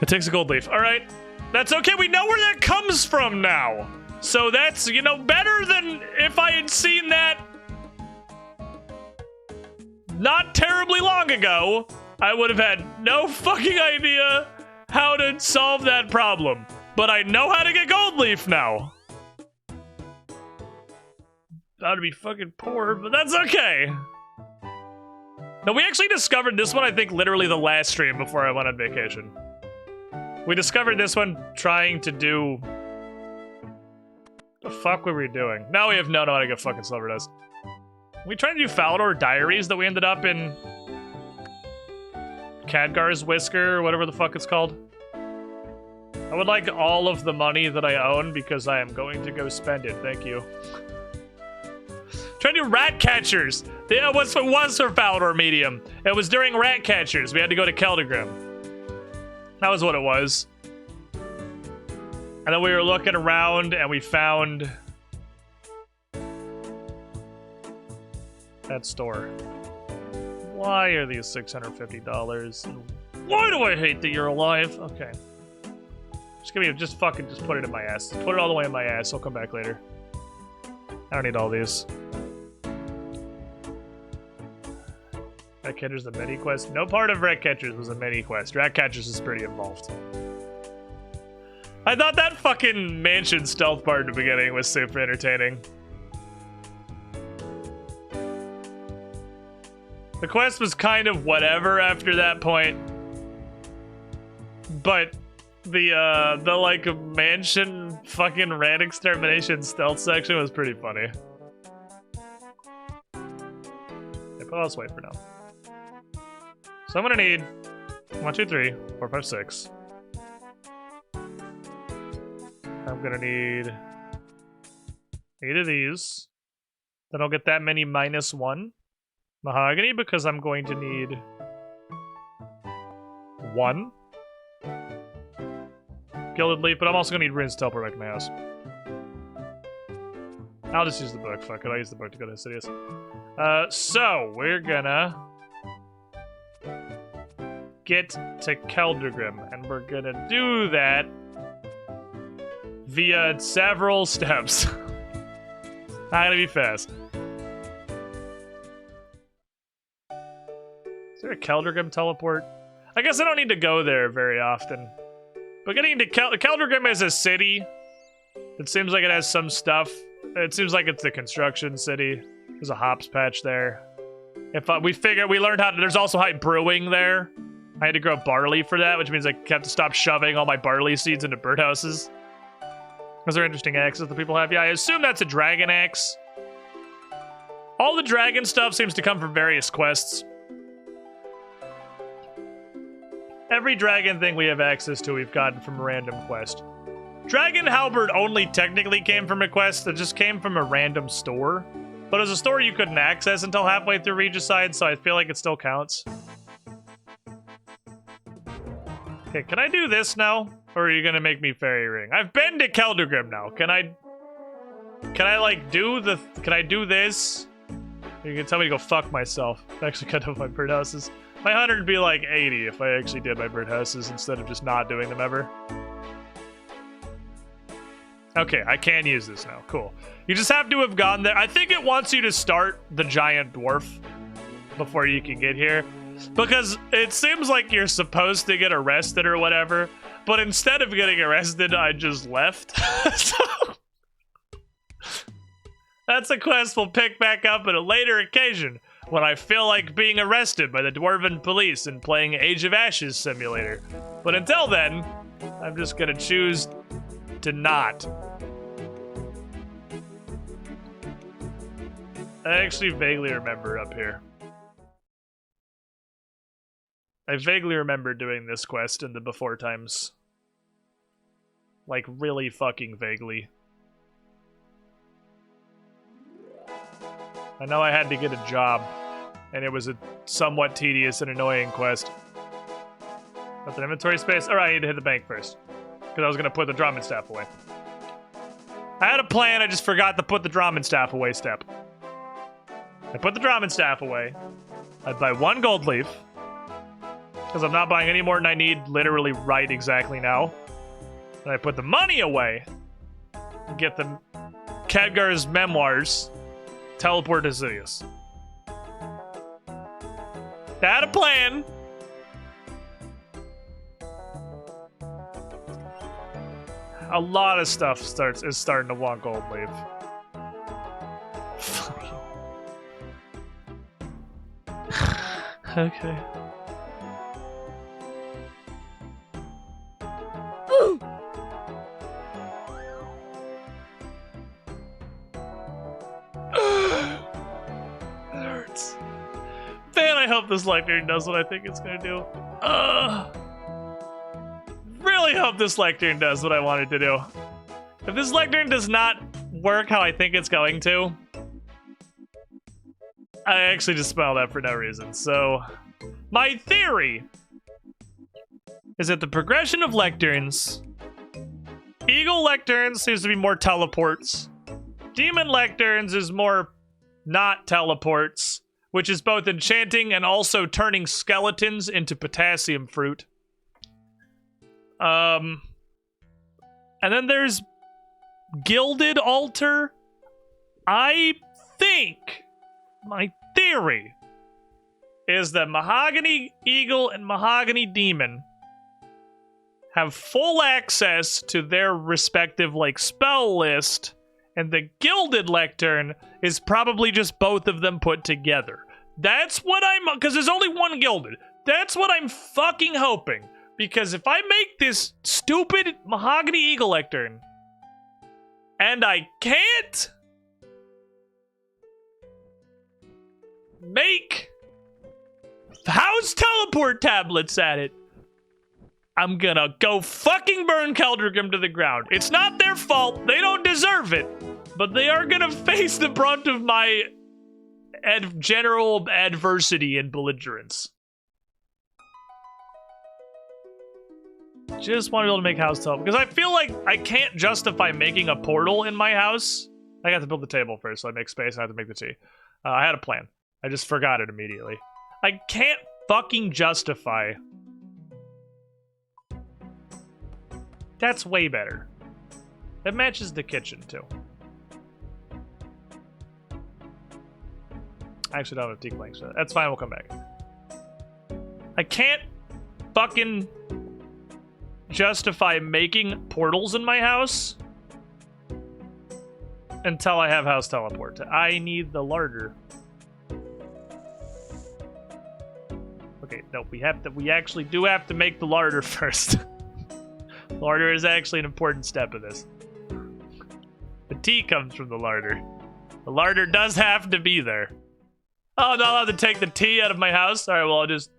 It takes a gold leaf. All right, that's okay. We know where that comes from now. So that's, you know, better than if I had seen that not terribly long ago. I would have had no fucking idea how to solve that problem. But I know how to get gold leaf now. That'd be fucking poor, but that's okay. No, we actually discovered this one, I think, literally the last stream before I went on vacation. We discovered this one trying to do... The fuck were we doing? Now we have no how to get fucking silver dust. We tried to do Falador Diaries that we ended up in Khadgar's Whisker, or whatever the fuck it's called. I would like all of the money that I own because I am going to go spend it. Thank you. Trying to do rat catchers. It was for Falador Medium. It was during rat catchers. We had to go to Keldagrim. That was what it was. And then we were looking around and we found that store. Why are these $650? Why do I hate that you're alive? Okay. Just fucking put it in my ass. Put it all the way in my ass. I'll come back later. I don't need all these. Rat Catchers, a mini quest. No part of Rat Catchers was a mini quest. Rat Catchers is pretty involved. I thought that fucking mansion stealth part in the beginning was super entertaining. The quest was kind of whatever after that point. But the like mansion fucking rat extermination stealth section was pretty funny. Okay, but let's wait for now. So I'm gonna need 1, 2, 3, 4, 5, 6. I'm gonna need 8 of these. Then I'll get that many -1 mahogany because I'm going to need 1 gilded leaf, but I'm also gonna need runes to teleport back to my house. I'll just use the book. Fuck it, I'll use the book to go to Insidious. So we're gonna get to Keldagrim, and we're gonna do that via several steps. Not gonna be fast. Is there a Keldagrim teleport? I guess I don't need to go there very often. But getting into Keldagrim is a city. It seems like it has some stuff. It seems like it's the construction city. There's a hops patch there. If we learned how to, there's also high brewing there. I had to grow barley for that, which means I have to stop shoving all my barley seeds into birdhouses. Those are interesting axes that people have. Yeah, I assume that's a dragon axe. All the dragon stuff seems to come from various quests. Every dragon thing we have access to, we've gotten from a random quest. Dragon Halberd only technically came from a quest that just came from a random store. But it was a store you couldn't access until halfway through Regicide, so I feel like it still counts. Okay, can I do this now? Or are you gonna make me fairy ring? I've been to Keldagrim now. Can I like do the, can I do this? You can tell me to go fuck myself. I actually cut off my birdhouses. My 100 would be like 80 if I actually did my birdhouses instead of just not doing them ever. Okay, I can use this now. Cool. You just have to have gone there. I think it wants you to start the giant dwarf before you can get here. Because it seems like you're supposed to get arrested or whatever. But instead of getting arrested, I just left. So that's a quest we'll pick back up at a later occasion when I feel like being arrested by the Dwarven police and playing Age of Ashes simulator. But until then, I'm just gonna choose to not. I actually vaguely remember up here. I vaguely remember doing this quest in the before times. Like, really fucking vaguely. I know I had to get a job, and it was a somewhat tedious and annoying quest. Got the inventory space? Alright, I need to hit the bank first. Because I was going to put the Drummond staff away. I had a plan, I just forgot to put the Drummond staff away step. I put the Drummond staff away. I'd buy 1 gold leaf. Because I'm not buying any more than I need literally right exactly now. And I put the money away. And get the Khadgar's memoirs. Teleport to Sidious. I had a plan. A lot of stuff is starting to want gold leaf. Okay. That hurts. Man, I hope this lectern does what I think it's gonna do. Really hope this lectern does what I want it to do. If this lectern does not work how I think it's going to, I actually just smell that for no reason. So, my theory is that the progression of lecterns, Eagle lecterns seems to be more teleports. Demon lecterns is more not teleports, which is both enchanting and also turning skeletons into potassium fruit. And then there's Gilded Altar. I think, my theory, is that Mahogany Eagle and Mahogany Demon have full access to their respective, like, spell list, and the Gilded Lectern is probably just both of them put together. That's what I'm... because there's only one Gilded. That's what I'm fucking hoping. Because if I make this stupid Mahogany Eagle Lectern, and I can't make house teleport tablets at it, I'm gonna go fucking burn Keldricum to the ground. It's not their fault. They don't deserve it. But they are gonna face the brunt of my general adversity and belligerence. Just want to be able to make house teleport. Because I feel like I can't justify making a portal in my house. I got to build the table first, so I make space and I have to make the tea. I had a plan. I just forgot it immediately. I can't fucking justify. That's way better. It matches the kitchen, too. I actually don't have a teak link, so that's fine, we'll come back. I can't fucking justify making portals in my house until I have house teleport. I need the larder. Okay, no, we actually do have to make the larder first. Larder is actually an important step of this. The tea comes from the larder. The larder does have to be there. Oh, I'm not allowed to take the tea out of my house? Alright, well, I'll just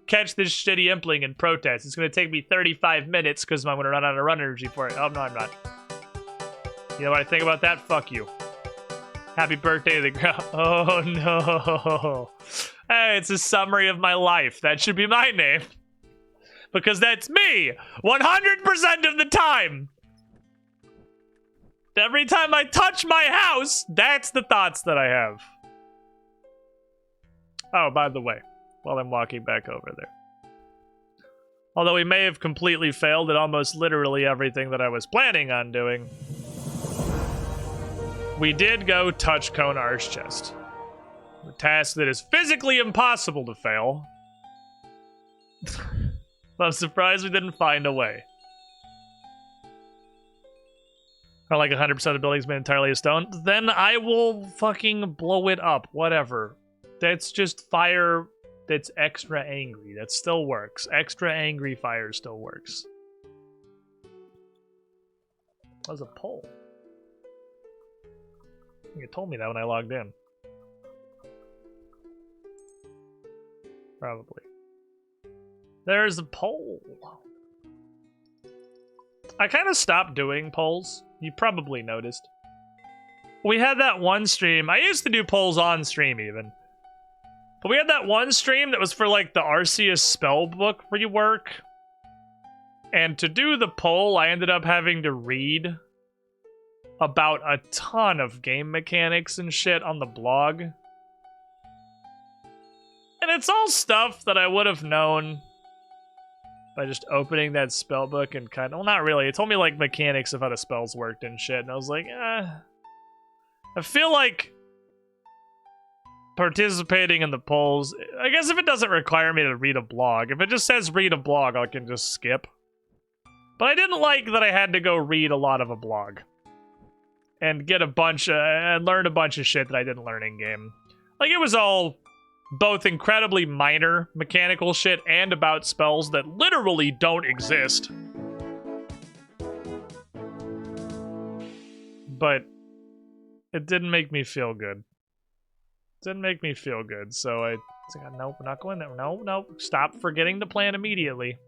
catch this shitty impling and protest. It's gonna take me 35 minutes because I'm gonna run out of run energy for it. Oh, no, I'm not. You know what I think about that? Fuck you. Happy birthday to the ground. Oh, no. Hey, it's a summary of my life. That should be my name. Because that's me 100% of the time. Every time I touch my house, that's the thoughts that I have. Oh, by the way, while I'm walking back over there. Although we may have completely failed at almost literally everything that I was planning on doing, we did go touch Konar's chest. A task that is physically impossible to fail. I'm surprised we didn't find a way. Or like 100% of the building's been entirely of stone. Then I will fucking blow it up. Whatever. That's just fire that's extra angry. That still works. Extra angry fire still works. That was a pole. You told me that when I logged in. Probably. There's a poll. I kind of stopped doing polls. You probably noticed. We had that one stream. I used to do polls on stream even. But we had that one stream that was for like the Arceus spellbook rework. And to do the poll, I ended up having to read about a ton of game mechanics and shit on the blog. And it's all stuff that I would have known by just opening that spellbook and kind of... Well, not really. It told me, like, mechanics of how the spells worked and shit. And I was like, I feel like participating in the polls... I guess if it doesn't require me to read a blog. If it just says read a blog, I can just skip. But I didn't like that I had to go read a lot of a blog. And get a bunch of... and learn a bunch of shit that I didn't learn in-game. Like, it was all... both incredibly minor mechanical shit and about spells that literally don't exist. But it didn't make me feel good. It didn't make me feel good, so I was like, nope, we're not going there. No, stop forgetting the plan immediately.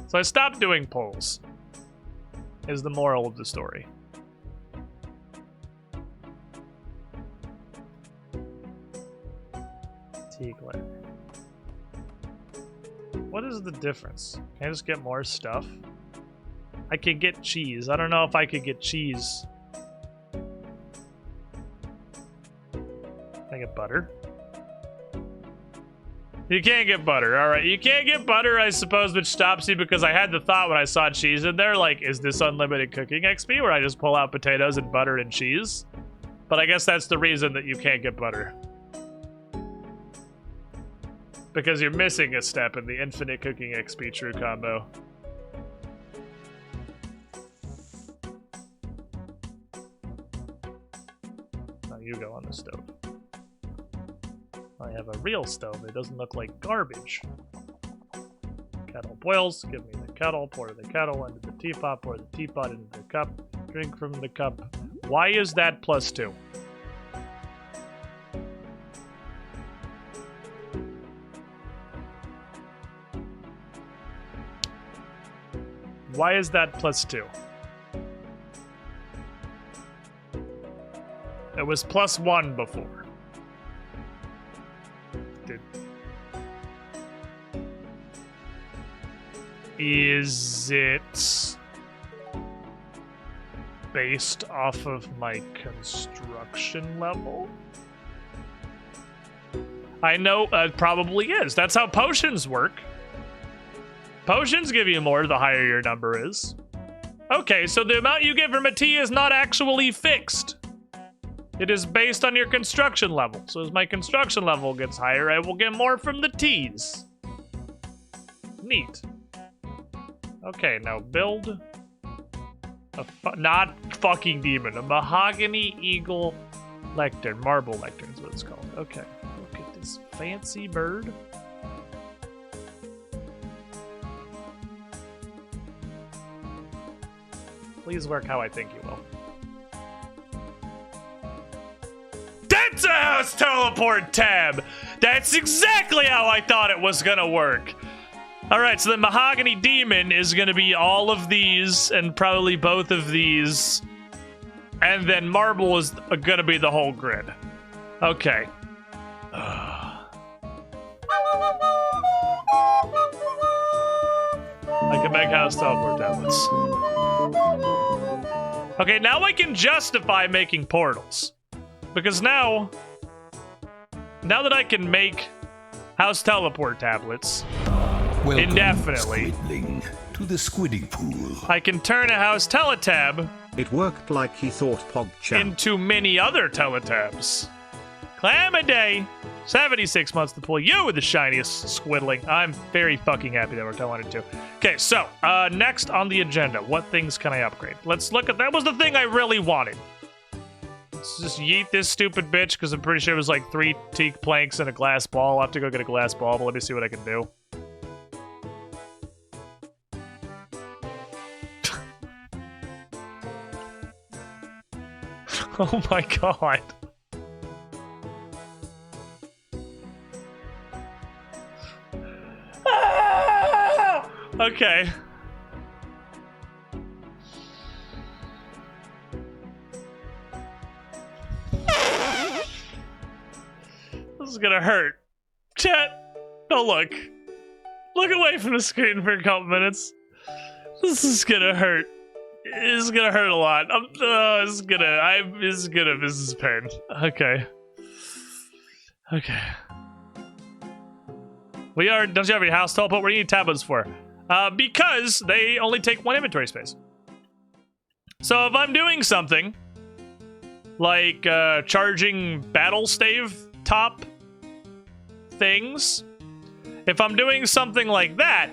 So I stopped doing polls, is the moral of the story. What is the difference? Can I just get more stuff? I could get cheese. I don't know if I could get cheese. Can I get butter? You can't get butter. Alright, you can't get butter, I suppose, which stops you because I had the thought when I saw cheese in there, like, is this unlimited cooking XP where I just pull out potatoes and butter and cheese? But I guess that's the reason that you can't get butter. Because you're missing a step in the infinite cooking XP true combo. Now you go on the stove. I have a real stove. It doesn't look like garbage. Kettle boils. Give me the kettle. Pour the kettle into the teapot. Pour the teapot into the cup. Drink from the cup. Why is that +2? Why is that +2? It was +1 before. Is it based off of my construction level? I know it probably is. That's how potions work. Potions give you more the higher your number is. Okay, so the amount you get from a tea is not actually fixed. It is based on your construction level. So as my construction level gets higher, I will get more from the teas. Neat. Okay, now build a not fucking demon, a mahogany eagle lectern, marble lectern is what it's called. Okay, look at this fancy bird. Please work how I think you will. That's a house teleport tab! That's exactly how I thought it was gonna work. Alright, so the mahogany demon is gonna be all of these and probably both of these. And then marble is gonna be the whole grid. Okay. I can make house teleport tablets. Okay, now I can justify making portals. Because now that I can make house teleport tablets Welcome, indefinitely, Squidling, to the squidding pool. I can turn a house teletab It worked like he thought PogChamp. into many other teletabs. Clamaday! 76 months to pull you with the shiniest squiddling. I'm very fucking happy that we're wanted to. Okay, so, next on the agenda, what things can I upgrade? Let's look at, that was the thing I really wanted. Let's just yeet this stupid bitch, because I'm pretty sure it was like 3 teak planks and a glass ball. I'll have to go get a glass ball, but let me see what I can do. Oh my god. Ah! Okay. This is gonna hurt. Chat, don't look. Look away from the screen for a couple minutes. This is gonna hurt. This is gonna hurt a lot. This is gonna this is pain. Okay. Okay. Don't you have your house teleport? What do you need tablets for? Because they only take 1 inventory space. So if I'm doing something, like charging battle stave top things, if I'm doing something like that,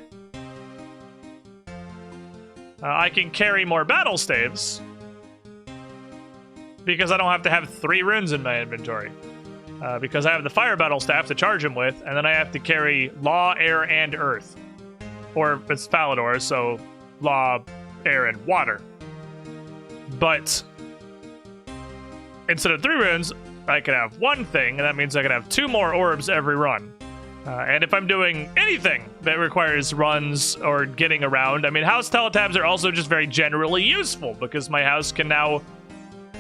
I can carry more battle staves because I don't have to have 3 runes in my inventory. Because I have the fire battle staff to charge them with, and then I have to carry law, air, and earth. Or it's Falador, so law, air, and water. But instead of 3 runes, I can have 1 thing, and that means I can have 2 more orbs every run. And if I'm doing anything that requires runs or getting around, I mean, house teletabs are also just very generally useful because my house can now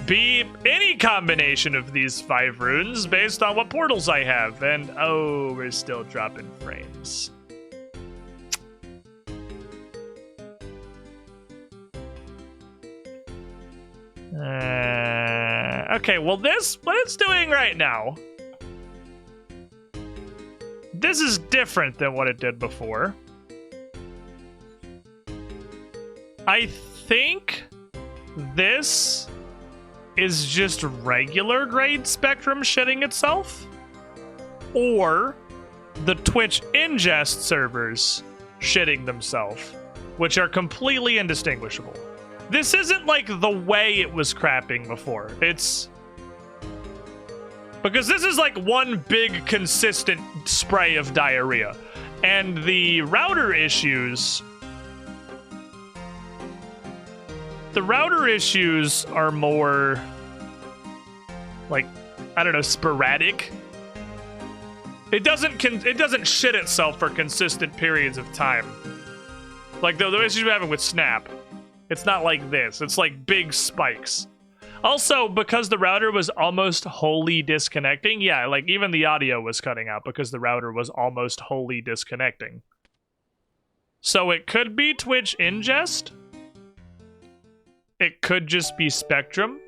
be any combination of these 5 runes based on what portals I have. And oh, we're still dropping frames. Okay, well what it's doing right now, this is different than what it did before. I think this is just regular grade spectrum shitting itself, or the Twitch ingest servers shitting themselves, which are completely indistinguishable. This isn't like the way it was crapping before. It's because this is like one big consistent spray of diarrhea, and the router issues are more like, I don't know, sporadic. It doesn't shit itself for consistent periods of time. Like the issues we're having with Snap, it's not like this. It's like big spikes. Also, because the router was almost wholly disconnecting, yeah, like even the audio was cutting out because the router was almost wholly disconnecting. So it could be Twitch ingest. It could just be Spectrum.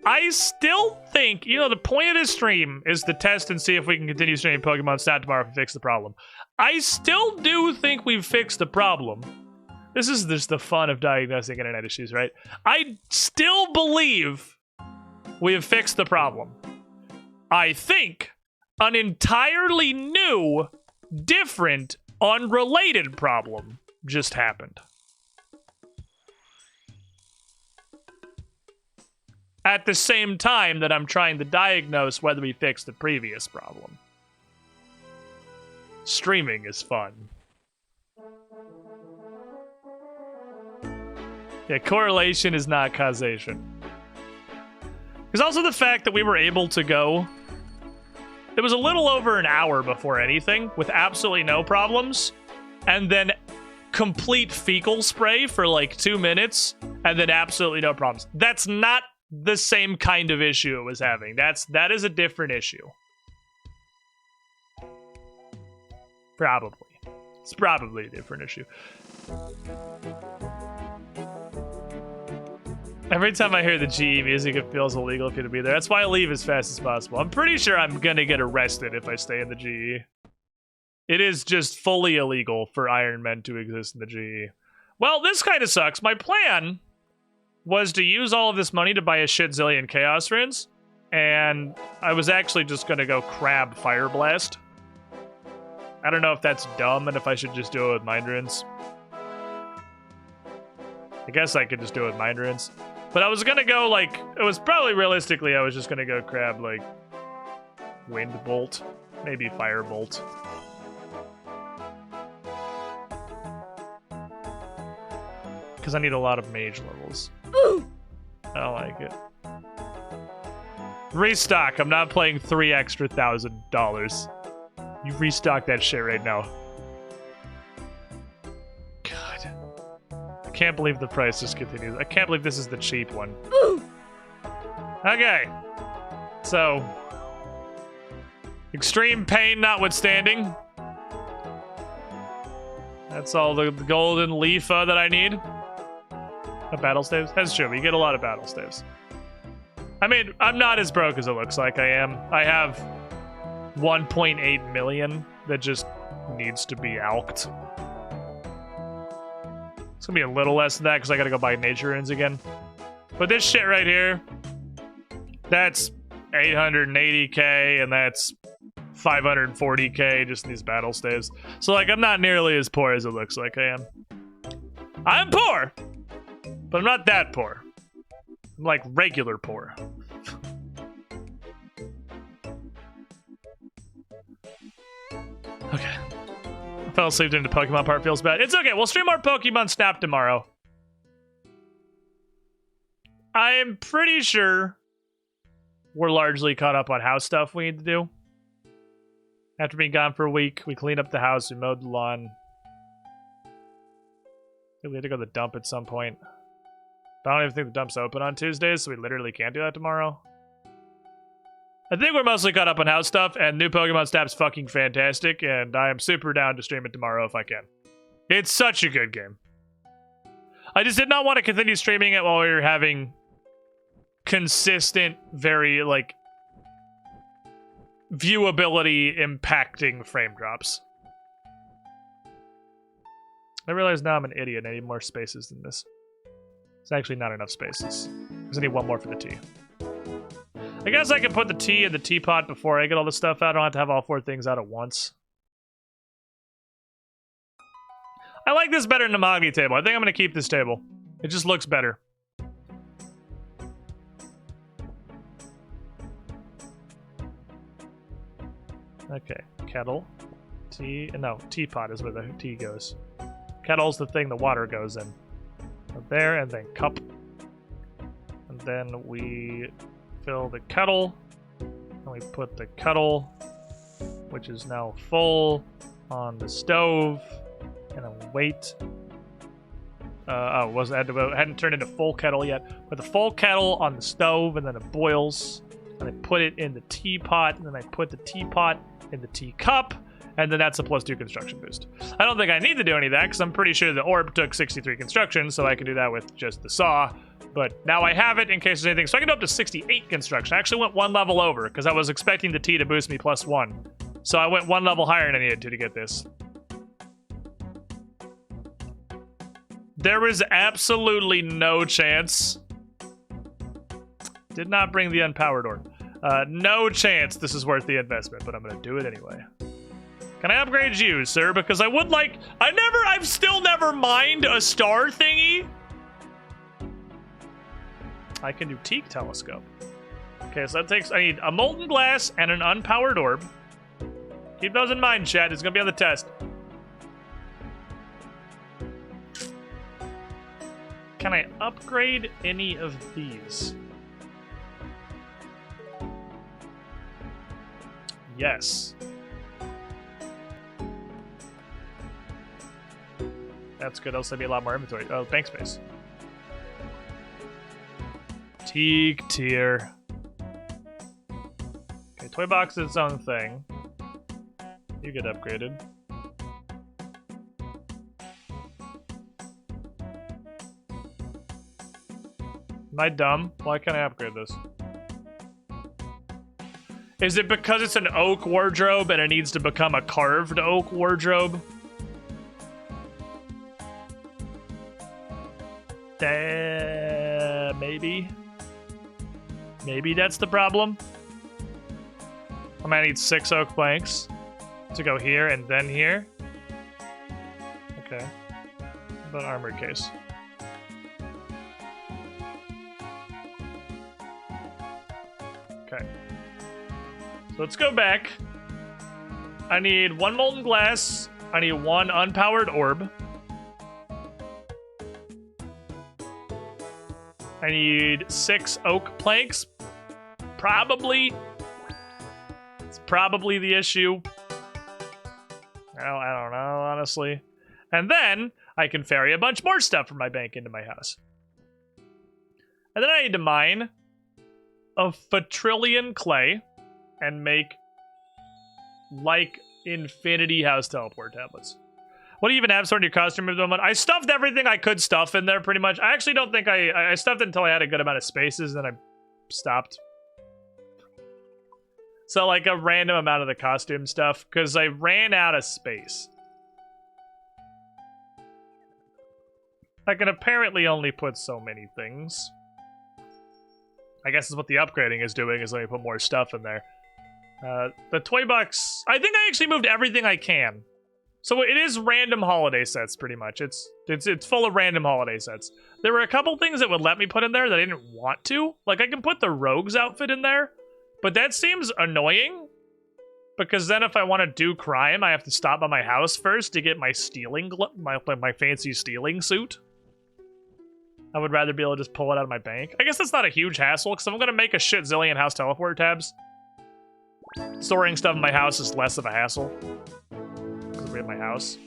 I still think, the point of this stream is to test and see if we can continue streaming Pokemon Snap tomorrow if we fix the problem. I still do think we've fixed the problem. This is just the fun of diagnosing internet issues, right? I still believe we have fixed the problem. I think an entirely new, different, unrelated problem just happened. At the same time that I'm trying to diagnose whether we fixed the previous problem. Streaming is fun. Yeah, correlation is not causation. There's also the fact that we were able to go... It was a little over an hour before anything, with absolutely no problems, and then complete fecal spray for like 2 minutes, and then absolutely no problems. That's not the same kind of issue it was having. That is a different issue. Probably. It's probably a different issue. Every time I hear the GE music, it feels illegal for you to be there. That's why I leave as fast as possible. I'm pretty sure I'm gonna get arrested if I stay in the GE. It is just fully illegal for Iron Men to exist in the GE. Well, this kind of sucks. My plan was to use all of this money to buy a shit zillion Chaos Runes, and I was actually just gonna go crab Fire Blast. I don't know if that's dumb and if I should just do it with Mind Runes. I guess I could just do it with Mind Runes. But I was gonna go, like, it was probably realistically, I was just gonna go crab, like, Wind Bolt, maybe Fire Bolt. Because I need a lot of mage levels. I don't like it. Restock. I'm not playing $3 extra $1,000. You restock that shit right now. God. I can't believe the price just continues. I can't believe this is the cheap one. Okay. So. Extreme pain notwithstanding. That's all the golden leaf that I need. Battle staves? That's true. We get a lot of battle staves. I mean, I'm not as broke as it looks like I am. I have 1.8 million that just needs to be alked. It's gonna be a little less than that because I gotta go buy nature runes again. But this shit right here, that's 880k and that's 540k just in these battle staves. So like, I'm not nearly as poor as it looks like I am. I'm poor! But I'm not that poor. I'm like regular poor. Okay. I fell asleep during the Pokemon part, feels bad. It's okay, we'll stream our Pokemon Snap tomorrow. I am pretty sure we're largely caught up on house stuff we need to do. After being gone for a week, we cleaned up the house, we mowed the lawn. I think we had to go to the dump at some point. But I don't even think the dump's open on Tuesdays, so we literally can't do that tomorrow. I think we're mostly caught up on house stuff, and new Pokemon Snap's fucking fantastic, and I am super down to stream it tomorrow if I can. It's such a good game. I just did not want to continue streaming it while we were having consistent, very, like, viewability impacting frame drops. I realize now I'm an idiot and I need more spaces than this. It's actually not enough spaces. Because I need one more for the tea. I guess I can put the tea in the teapot before I get all the stuff out. I don't have to have all 4 things out at once. I like this better than the Mahogany table. I think I'm going to keep this table. It just looks better. Okay, kettle, tea, no, teapot is where the tea goes. Kettle's the thing the water goes in. There, and then cup. And then we fill the kettle. And we put the kettle, which is now full, on the stove. And then wait. It hadn't turned into full kettle yet. Put the full kettle on the stove, and then it boils. And I put it in the teapot, and then I put the teapot in the teacup. And then that's a +2 construction boost. I don't think I need to do any of that, because I'm pretty sure the orb took 63 construction, so I could do that with just the saw. But now I have it in case there's anything. So I can go up to 68 construction. I actually went 1 level over, because I was expecting the tea to boost me +1. So I went 1 level higher than I needed to get this. There was absolutely no chance. Did not bring the unpowered orb. No chance this is worth the investment, but I'm going to do it anyway. Can I upgrade you, sir? Because I would like... I've still never mined a star thingy. I can do teak telescope. Okay, so that takes... I need a molten glass and an unpowered orb. Keep those in mind, chat. It's going to be on the test. Can I upgrade any of these? Yes. That's good. That'll save me a lot more inventory. Oh, bank space. Teak tier. Okay, toy box is its own thing. You get upgraded. Am I dumb? Why can't I upgrade this? Is it because it's an oak wardrobe and it needs to become a carved oak wardrobe? Maybe that's the problem. I might need 6 oak planks to go here and then here. Okay. How about armored case? Okay. So let's go back. I need 1 molten glass. I need 1 unpowered orb. I need 6 oak planks. Probably. It's probably the issue. I don't know, honestly. And then I can ferry a bunch more stuff from my bank into my house. And then I need to mine a quadrillion clay and make like infinity house teleport tablets. What do you even have stored in your costume at the moment? I stuffed everything I could stuff in there pretty much. I actually don't think I stuffed it until I had a good amount of spaces, then I stopped. So like a random amount of the costume stuff, because I ran out of space. I can apparently only put so many things. I guess is what the upgrading is doing, is let me put more stuff in there. The toy box, I think I actually moved everything I can. So it is random holiday sets, pretty much. It's full of random holiday sets. There were a couple things that would let me put in there that I didn't want to. Like, I can put the Rogue's outfit in there, but that seems annoying. Because then if I want to do crime, I have to stop by my house first to get my stealing, my fancy stealing suit. I would rather be able to just pull it out of my bank. I guess that's not a huge hassle, because I'm going to make a shit zillion house teleport tabs. Storing stuff in my house is less of a hassle. Because we have my house.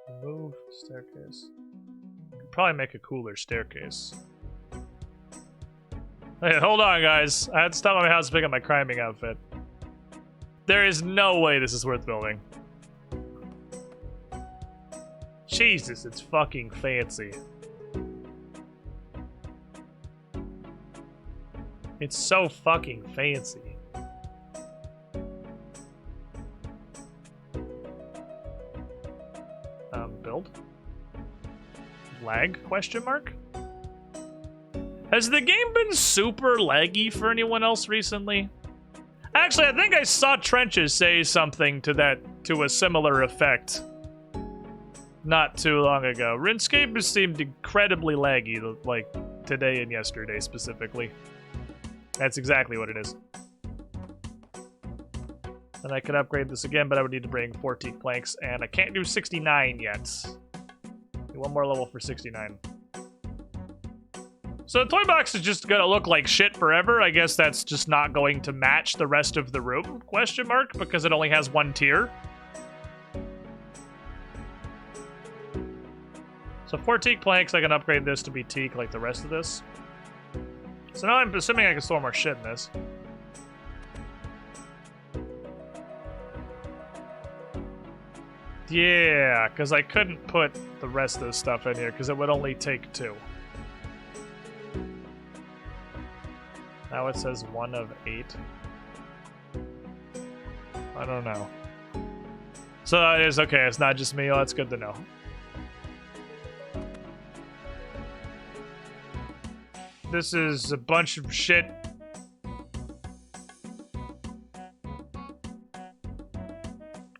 Remove staircase. Could probably make a cooler staircase. Hey, hold on, guys. I had to stop at my house to pick up my criming outfit. There is no way this is worth building. Jesus, it's fucking fancy. It's so fucking fancy. Build? Lag, question mark? Has the game been super laggy for anyone else recently? Actually, I think I saw Trenches say something to a similar effect not too long ago. RuneScape has seemed incredibly laggy, like today and yesterday specifically. That's exactly what it is. And I could upgrade this again, but I would need to bring 14 planks, and I can't do 69 yet. Need 1 more level for 69. So the toy box is just gonna look like shit forever. I guess that's just not going to match the rest of the room, question mark, because it only has 1 tier. So 4 teak planks, I can upgrade this to be teak like the rest of this. So now I'm assuming I can store more shit in this. Yeah, because I couldn't put the rest of this stuff in here because it would only take 2. Now it says 1 of 8. I don't know. So it is okay, it's not just me. Oh, that's good to know. This is a bunch of shit.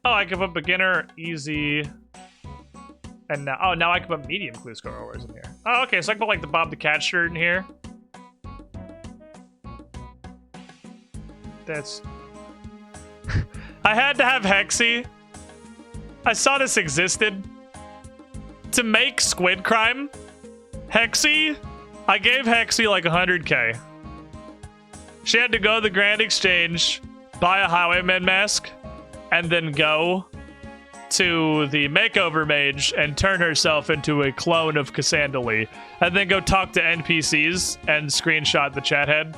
Oh, I can put beginner, easy, and now, oh, now I can put medium clue scorers in here. Oh, okay, so I can put like the Bob the Cat shirt in here. That's... I had to have Hexy. I saw this existed. To make Squid Crime, Hexy, I gave Hexy like 100k. She had to go to the Grand Exchange, buy a Highwayman mask, and then go to the Makeover Mage and turn herself into a clone of Cassandra, and then go talk to NPCs and screenshot the chat head.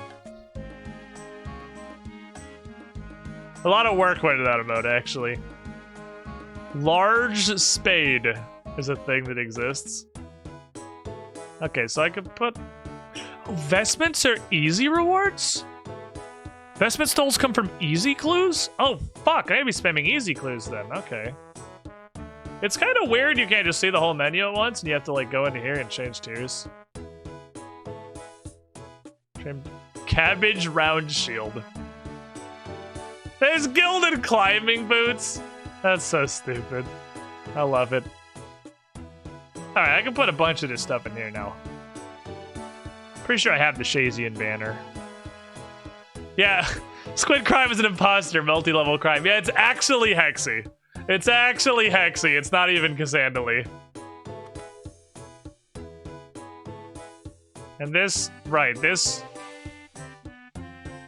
A lot of work went into that emote, actually. Large Spade is a thing that exists. Okay, so I could put... Oh, vestments are easy rewards? Vestment stoles come from easy clues? Oh, fuck, I gotta be spamming easy clues then, okay. It's kind of weird you can't just see the whole menu at once and you have to like go into here and change tiers. Cabbage round shield. There's gilded climbing boots. That's so stupid. I love it. Alright, I can put a bunch of this stuff in here now. Pretty sure I have the Shazian banner. Yeah, Squid Crime is an imposter, multi-level crime. Yeah, it's actually Hexy. It's actually Hexy. It's not even Cassandali. And this, right, this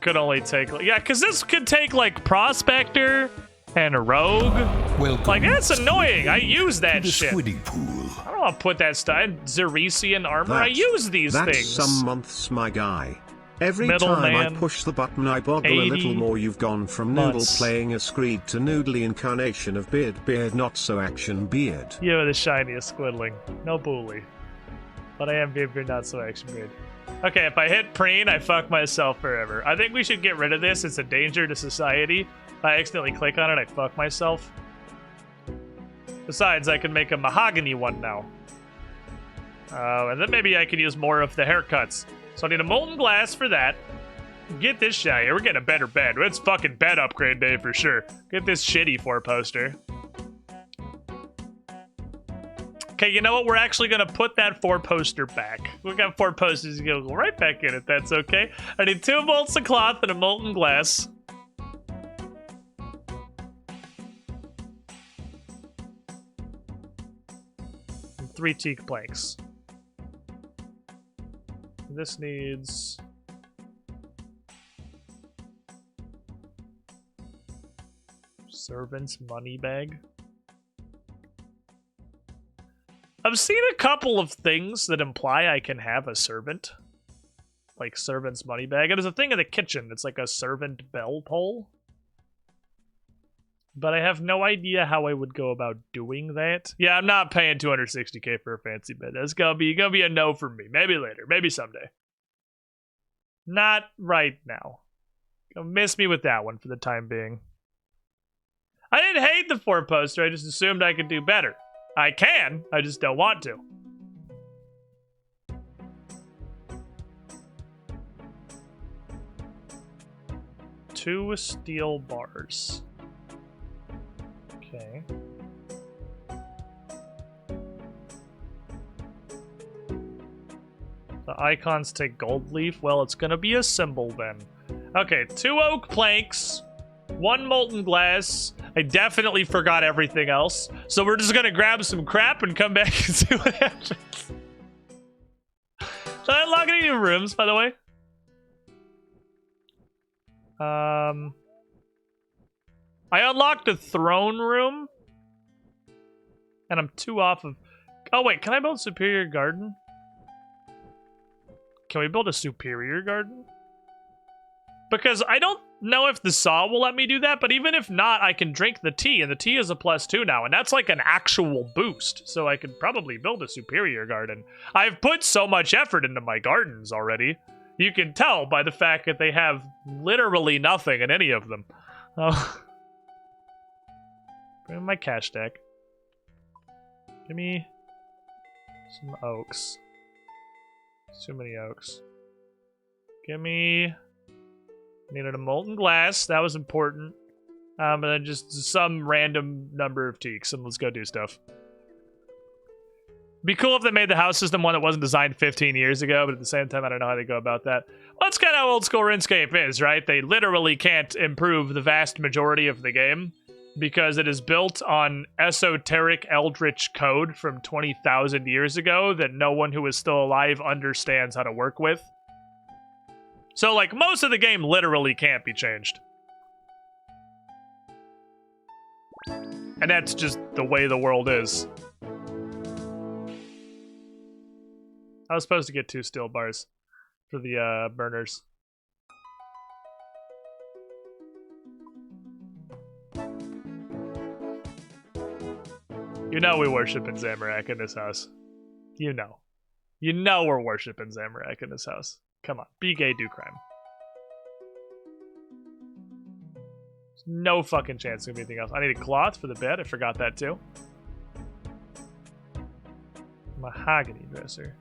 could only take, yeah, because this could take like Prospector and a Rogue. Welcome. Like, that's annoying. I use to that the shit. Squiddy pool. I don't want to put that stuff in Zeresian armor. I use these that's things. Some months, my guy. Every Middleman, time I push the button, I boggle a 80 little more. You've gone from Noodle months. playing a Screed to Noodly incarnation of Beard, not so action Beard. You're the shiniest squidling. No bully. But I am Beard, not so action Beard. Okay, if I hit preen, I fuck myself forever. I think we should get rid of this. It's a danger to society. If I accidentally click on it, I fuck myself. Besides, I can make a mahogany one now. And then maybe I can use more of the haircuts. So I need a molten glass for that. Get this shit out of here. We're getting a better bed. It's fucking bed upgrade day for sure. Get this shitty 4-poster. Okay, you know what? We're actually gonna put that 4-poster back. We got 4 posters, you go right back in it. That's okay. I need 2 bolts of cloth and a molten glass. And 3 teak planks. This needs servant's money bag. I've seen a couple of things that imply I can have a servant. Like servant's money bag. And there's a thing in the kitchen that's like a servant bell pull. But I have no idea how I would go about doing that. Yeah, I'm not paying 260k for a fancy bed. That's gonna be a no for me. Maybe later. Maybe someday. Not right now. Gonna miss me with that one for the time being. I didn't hate the 4-poster. I just assumed I could do better. I can. I just don't want to. Two steel bars. Okay. The icons take gold leaf. Well, it's gonna be a symbol then. Okay, 2 oak planks, 1 molten glass. I definitely forgot everything else. So we're just gonna grab some crap and come back and see what happens. Did I unlock any new rooms, by the way? I unlocked a throne room. And I'm 2 off of... Oh, wait. Can I build superior garden? Can we build a superior garden? Because I don't know if the saw will let me do that, but even if not, I can drink the tea, and the tea is a +2 now, and that's like an actual boost, so I could probably build a superior garden. I've put so much effort into my gardens already. You can tell by the fact that they have literally nothing in any of them. Oh. Bring my cash deck. Give me some oaks. Too many oaks. Give me... Needed a molten glass. That was important. And then just some random number of teaks. And let's go do stuff. Be cool if they made the house system one that wasn't designed 15 years ago, but at the same time, I don't know how they go about that. Well, that's kind of how old school RuneScape is, right? They literally can't improve the vast majority of the game because it is built on esoteric eldritch code from 20,000 years ago that no one who is still alive understands how to work with. So, like, most of the game literally can't be changed. And that's just the way the world is. I was supposed to get 2 steel bars for the burners. You know we worship in Zamorak in this house. You know. You know we're worshiping Zamorak in this house. Come on, be gay, do crime. There's no fucking chance of anything else. I need a cloth for the bed. I forgot that too. Mahogany dresser.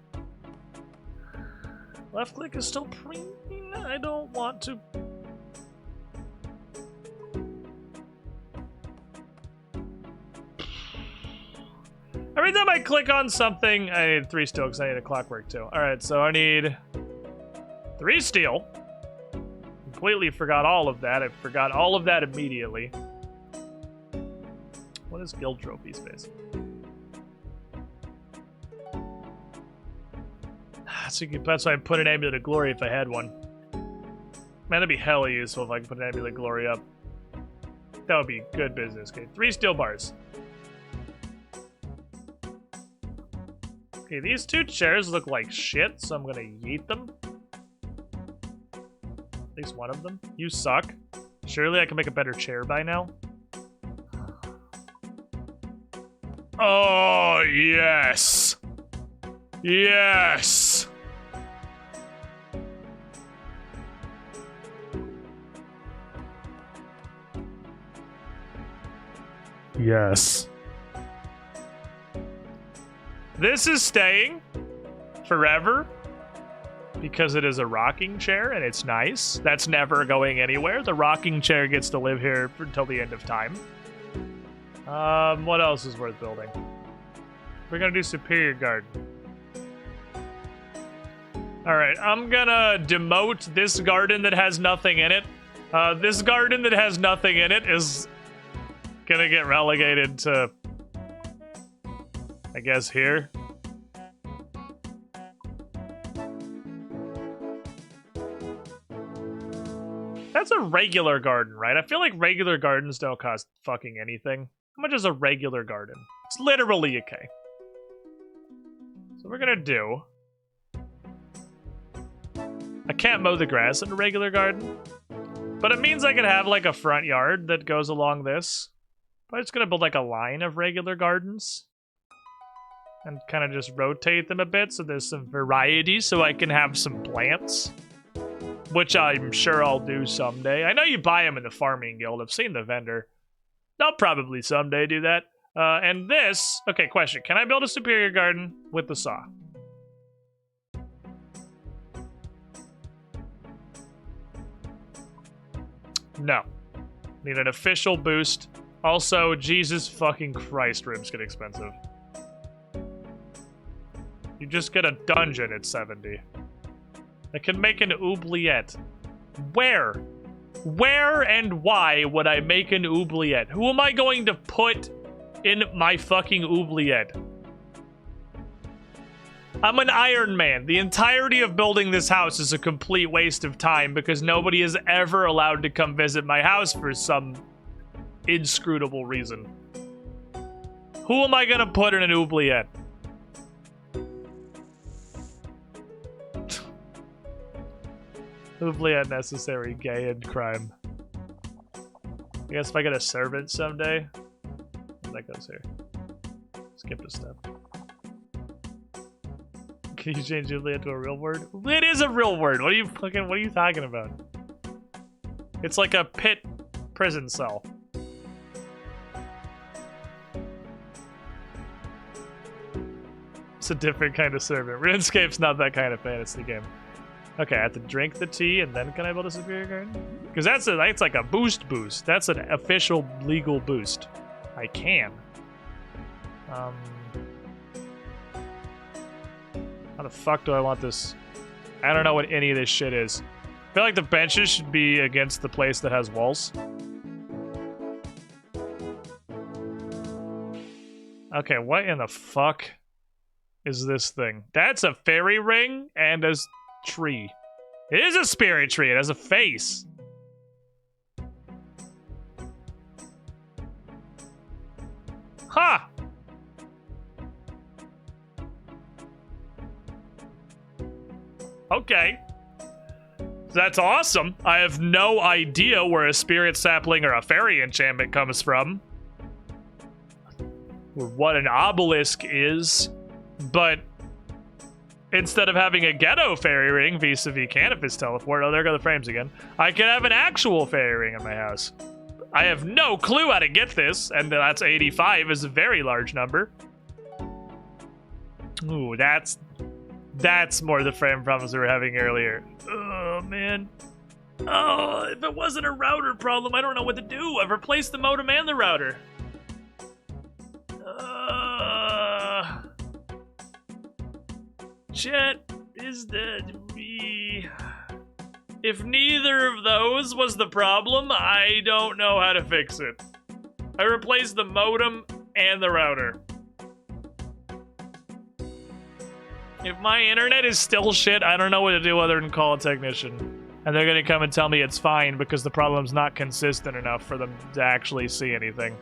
Left click is still preening. I don't want to. Every time I click on something, I need 3 steel because I need a clockwork too. Alright, so I need 3 steel. Completely forgot all of that. I forgot all of that immediately. What is guild trophy space? That's why I put an amulet of glory if I had one. Man, that'd be hella useful if I could put an amulet of glory up. That would be good business. Okay, 3 steel bars. Okay, these 2 chairs look like shit, so I'm gonna yeet them. At least one of them. You suck. Surely I can make a better chair by now. Oh, yes! Yes! Yes. This is staying forever because it is a rocking chair and it's nice. That's never going anywhere. The rocking chair gets to live here until the end of time. What else is worth building? We're gonna do Superior Garden. Alright, I'm gonna demote this garden that has nothing in it. This garden that has nothing in it is gonna get relegated to, I guess, here. That's a regular garden, right? I feel like regular gardens don't cost fucking anything. How much is a regular garden? It's literally a K. So we're gonna do... I can't mow the grass in a regular garden, but it means I can have like a front yard that goes along this. But I'm just gonna build like a line of regular gardens and kind of just rotate them a bit so there's some variety so I can have some plants, which I'm sure I'll do someday. I know you buy them in the farming guild. I've seen the vendor. I'll probably someday do that. And this, okay, question. Can I build a superior garden with the saw? No. Need an official boost. Also, Jesus fucking Christ, rooms get expensive. You just get a dungeon at 70. I can make an oubliette. Where? Where and why would I make an oubliette? Who am I going to put in my fucking oubliette? I'm an Iron Man. The entirety of building this house is a complete waste of time because nobody is ever allowed to come visit my house for some inscrutable reason. Who am I gonna put in an oubliette? Oubliette necessary, gay and crime. I guess if I get a servant someday, that goes here. Skip a step. Can you change oubliette to a real word? It is a real word. What are you talking about? It's like a pit prison cell. It's a different kind of servant. RuneScape's not that kind of fantasy game. Okay, I have to drink the tea and then can I build a superior garden? Because that's like a boost. That's an official legal boost. I can. How the fuck do I want this? I don't know what any of this shit is. I feel like the benches should be against the place that has walls. Okay, what in the fuck is this thing? That's a fairy ring and a tree. It is a spirit tree. It has a face. Huh. Okay. That's awesome. I have no idea where a spirit sapling or a fairy enchantment comes from, or what an obelisk is, but instead of having a ghetto fairy ring vis-a-vis Canopus teleport, oh, there go the frames again, I can have an actual fairy ring in my house. I have no clue how to get this, and that's 85 is a very large number. Ooh, that's more the frame problems we were having earlier. Oh, man. Oh, if it wasn't a router problem, I don't know what to do. I've replaced the modem and the router. Chat, is that me? If neither of those was the problem, I don't know how to fix it. I replaced the modem and the router. If my internet is still shit, I don't know what to do other than call a technician. And they're gonna come and tell me it's fine because the problem's not consistent enough for them to actually see anything.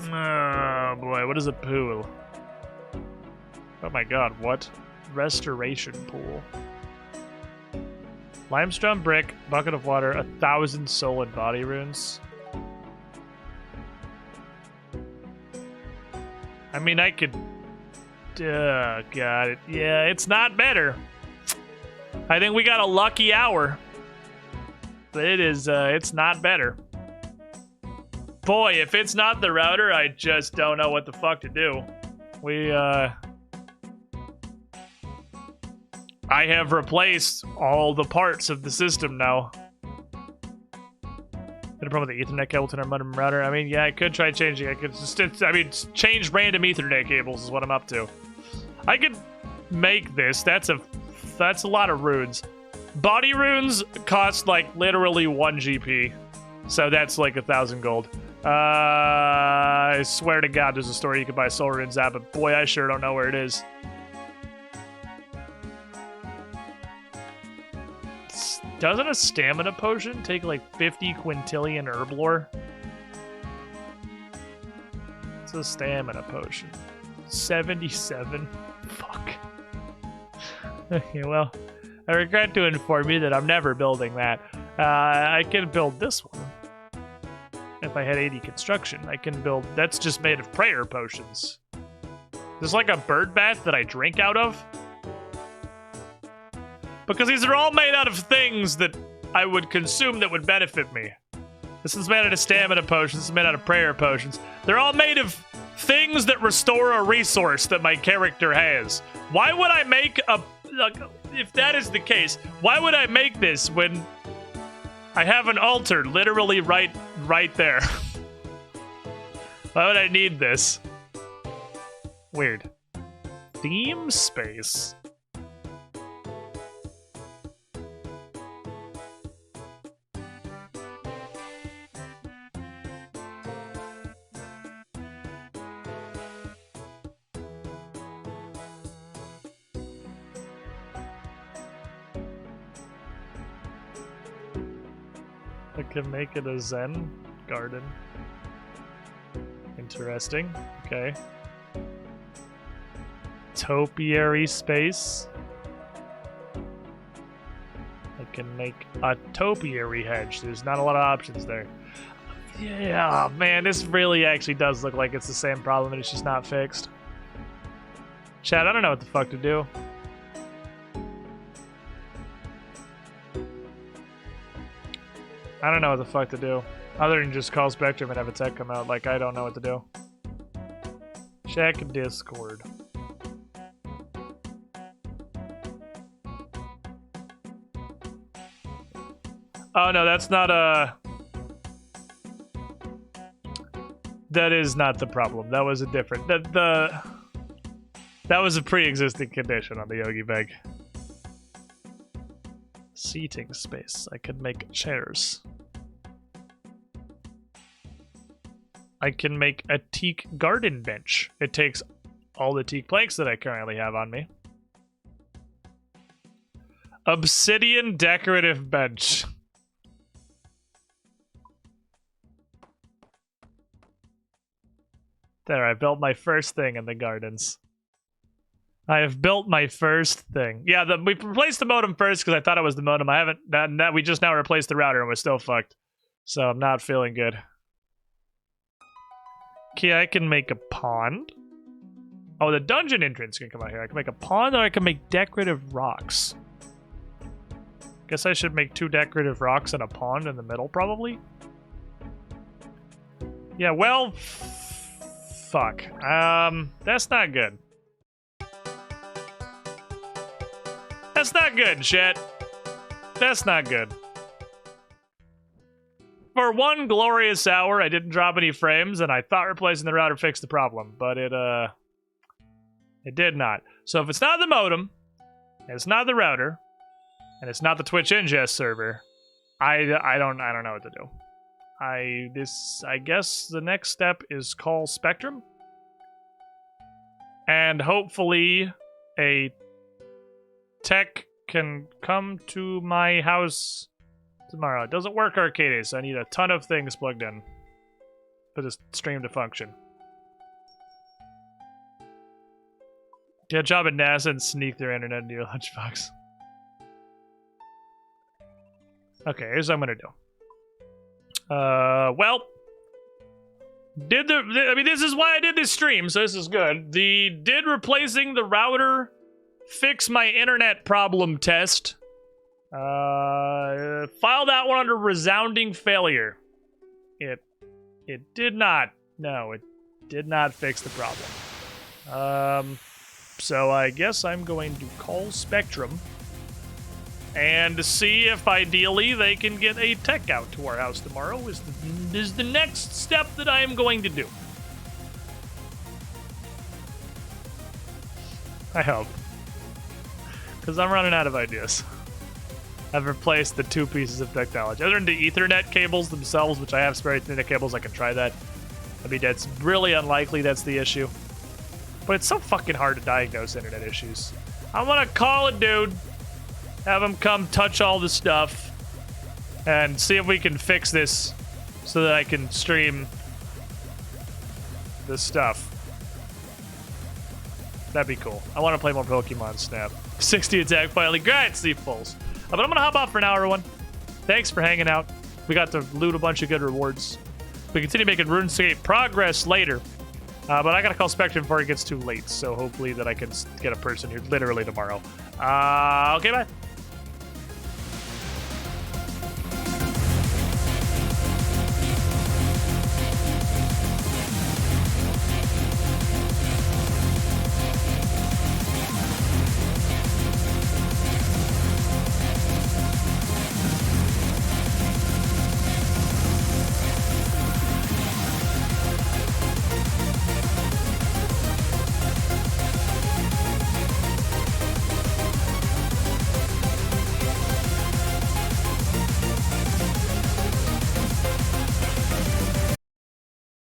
Oh boy, what is a pool? Oh my god, what? Restoration pool. Limestone brick, bucket of water, 1,000 soul and body runes. I mean, I could... got it. Yeah, it's not better. I think we got a lucky hour. But it is, it's not better. Boy, if it's not the router, I just don't know what the fuck to do. I have replaced all the parts of the system now. Got a problem with the Ethernet cable to our modem router? I mean, yeah, I could try changing. I could just, change random Ethernet cables is what I'm up to. I could make this. That's a lot of runes. Body runes cost like literally 1 GP, so that's like 1,000 gold. I swear to God, there's a store you could buy soul runes at, but boy, I sure don't know where it is. Doesn't a stamina potion take like 50 quintillion herb lore? It's a stamina potion. 77? Fuck. Okay, well, I regret to inform you that I'm never building that. I can build this one. If I had 80 construction, I can build... That's just made of prayer potions. There's like a bird bath that I drink out of. Because these are all made out of things that I would consume that would benefit me. This is made out of stamina potions. This is made out of prayer potions. They're all made of things that restore a resource that my character has. Why would I make a... if that is the case, why would I make this when I have an altar literally right there? Why would I need this? Weird. Theme space. I can make it a Zen garden. Interesting. Okay. Topiary space. I can make a topiary hedge. There's not a lot of options there. Yeah, man, this really actually does look like it's the same problem and it's just not fixed. Chat, I don't know what the fuck to do. I don't know what the fuck to do. Other than just call Spectrum and have a tech come out. Like, I don't know what to do. Check Discord. Oh, no, that's not a... That is not the problem. That was a different... That was a pre-existing condition on the Yogi Bag. Seating space. I could make chairs. I can make a teak garden bench. It takes all the teak planks that I currently have on me. Obsidian decorative bench. There, I built my first thing in the gardens. I have built my first thing. Yeah, we replaced the modem first because I thought it was the modem. I haven't... That we just now replaced the router and we're still fucked. So I'm not feeling good. Okay, I can make a pond. Oh, the dungeon entrance can come out here. I can make a pond or I can make decorative rocks. Guess I should make 2 decorative rocks and a pond in the middle, probably. Yeah, well... Fuck. That's not good. That's not good, chat. That's not good. For one glorious hour, I didn't drop any frames, and I thought replacing the router fixed the problem, but it did not. So if it's not the modem, and it's not the router, and it's not the Twitch ingest server, I don't know what to do. I guess the next step is call Spectrum, and hopefully a tech can come to my house tomorrow. It doesn't work Arcade, so I need a ton of things plugged in for this stream to function. Get a job at NASA and sneak their internet into your lunchbox. Okay, here's what I'm gonna do. Well, I mean, this is why I did this stream, so this is good. Did replacing the router fix my internet problem test? File that one under resounding failure. It did not. No, it did not fix the problem. So I guess I'm going to call Spectrum and see if ideally they can get a tech out to our house tomorrow is the next step that I am going to do. I hope. Because I'm running out of ideas. I've replaced the 2 pieces of technology. Other than the Ethernet cables themselves, which I have spare Ethernet cables, I can try that. I mean, that's really unlikely that's the issue. But it's so fucking hard to diagnose internet issues. I want to call a dude, have him come touch all the stuff, and see if we can fix this so that I can stream this stuff. That'd be cool. I want to play more Pokemon Snap. 60 attack finally. Great, Steve Pulse. But I'm going to hop off for now, everyone. Thanks for hanging out. We got to loot a bunch of good rewards. We continue making RuneScape progress later. But I got to call Spectrum before it gets too late. So hopefully that I can get a person here literally tomorrow. Okay, bye.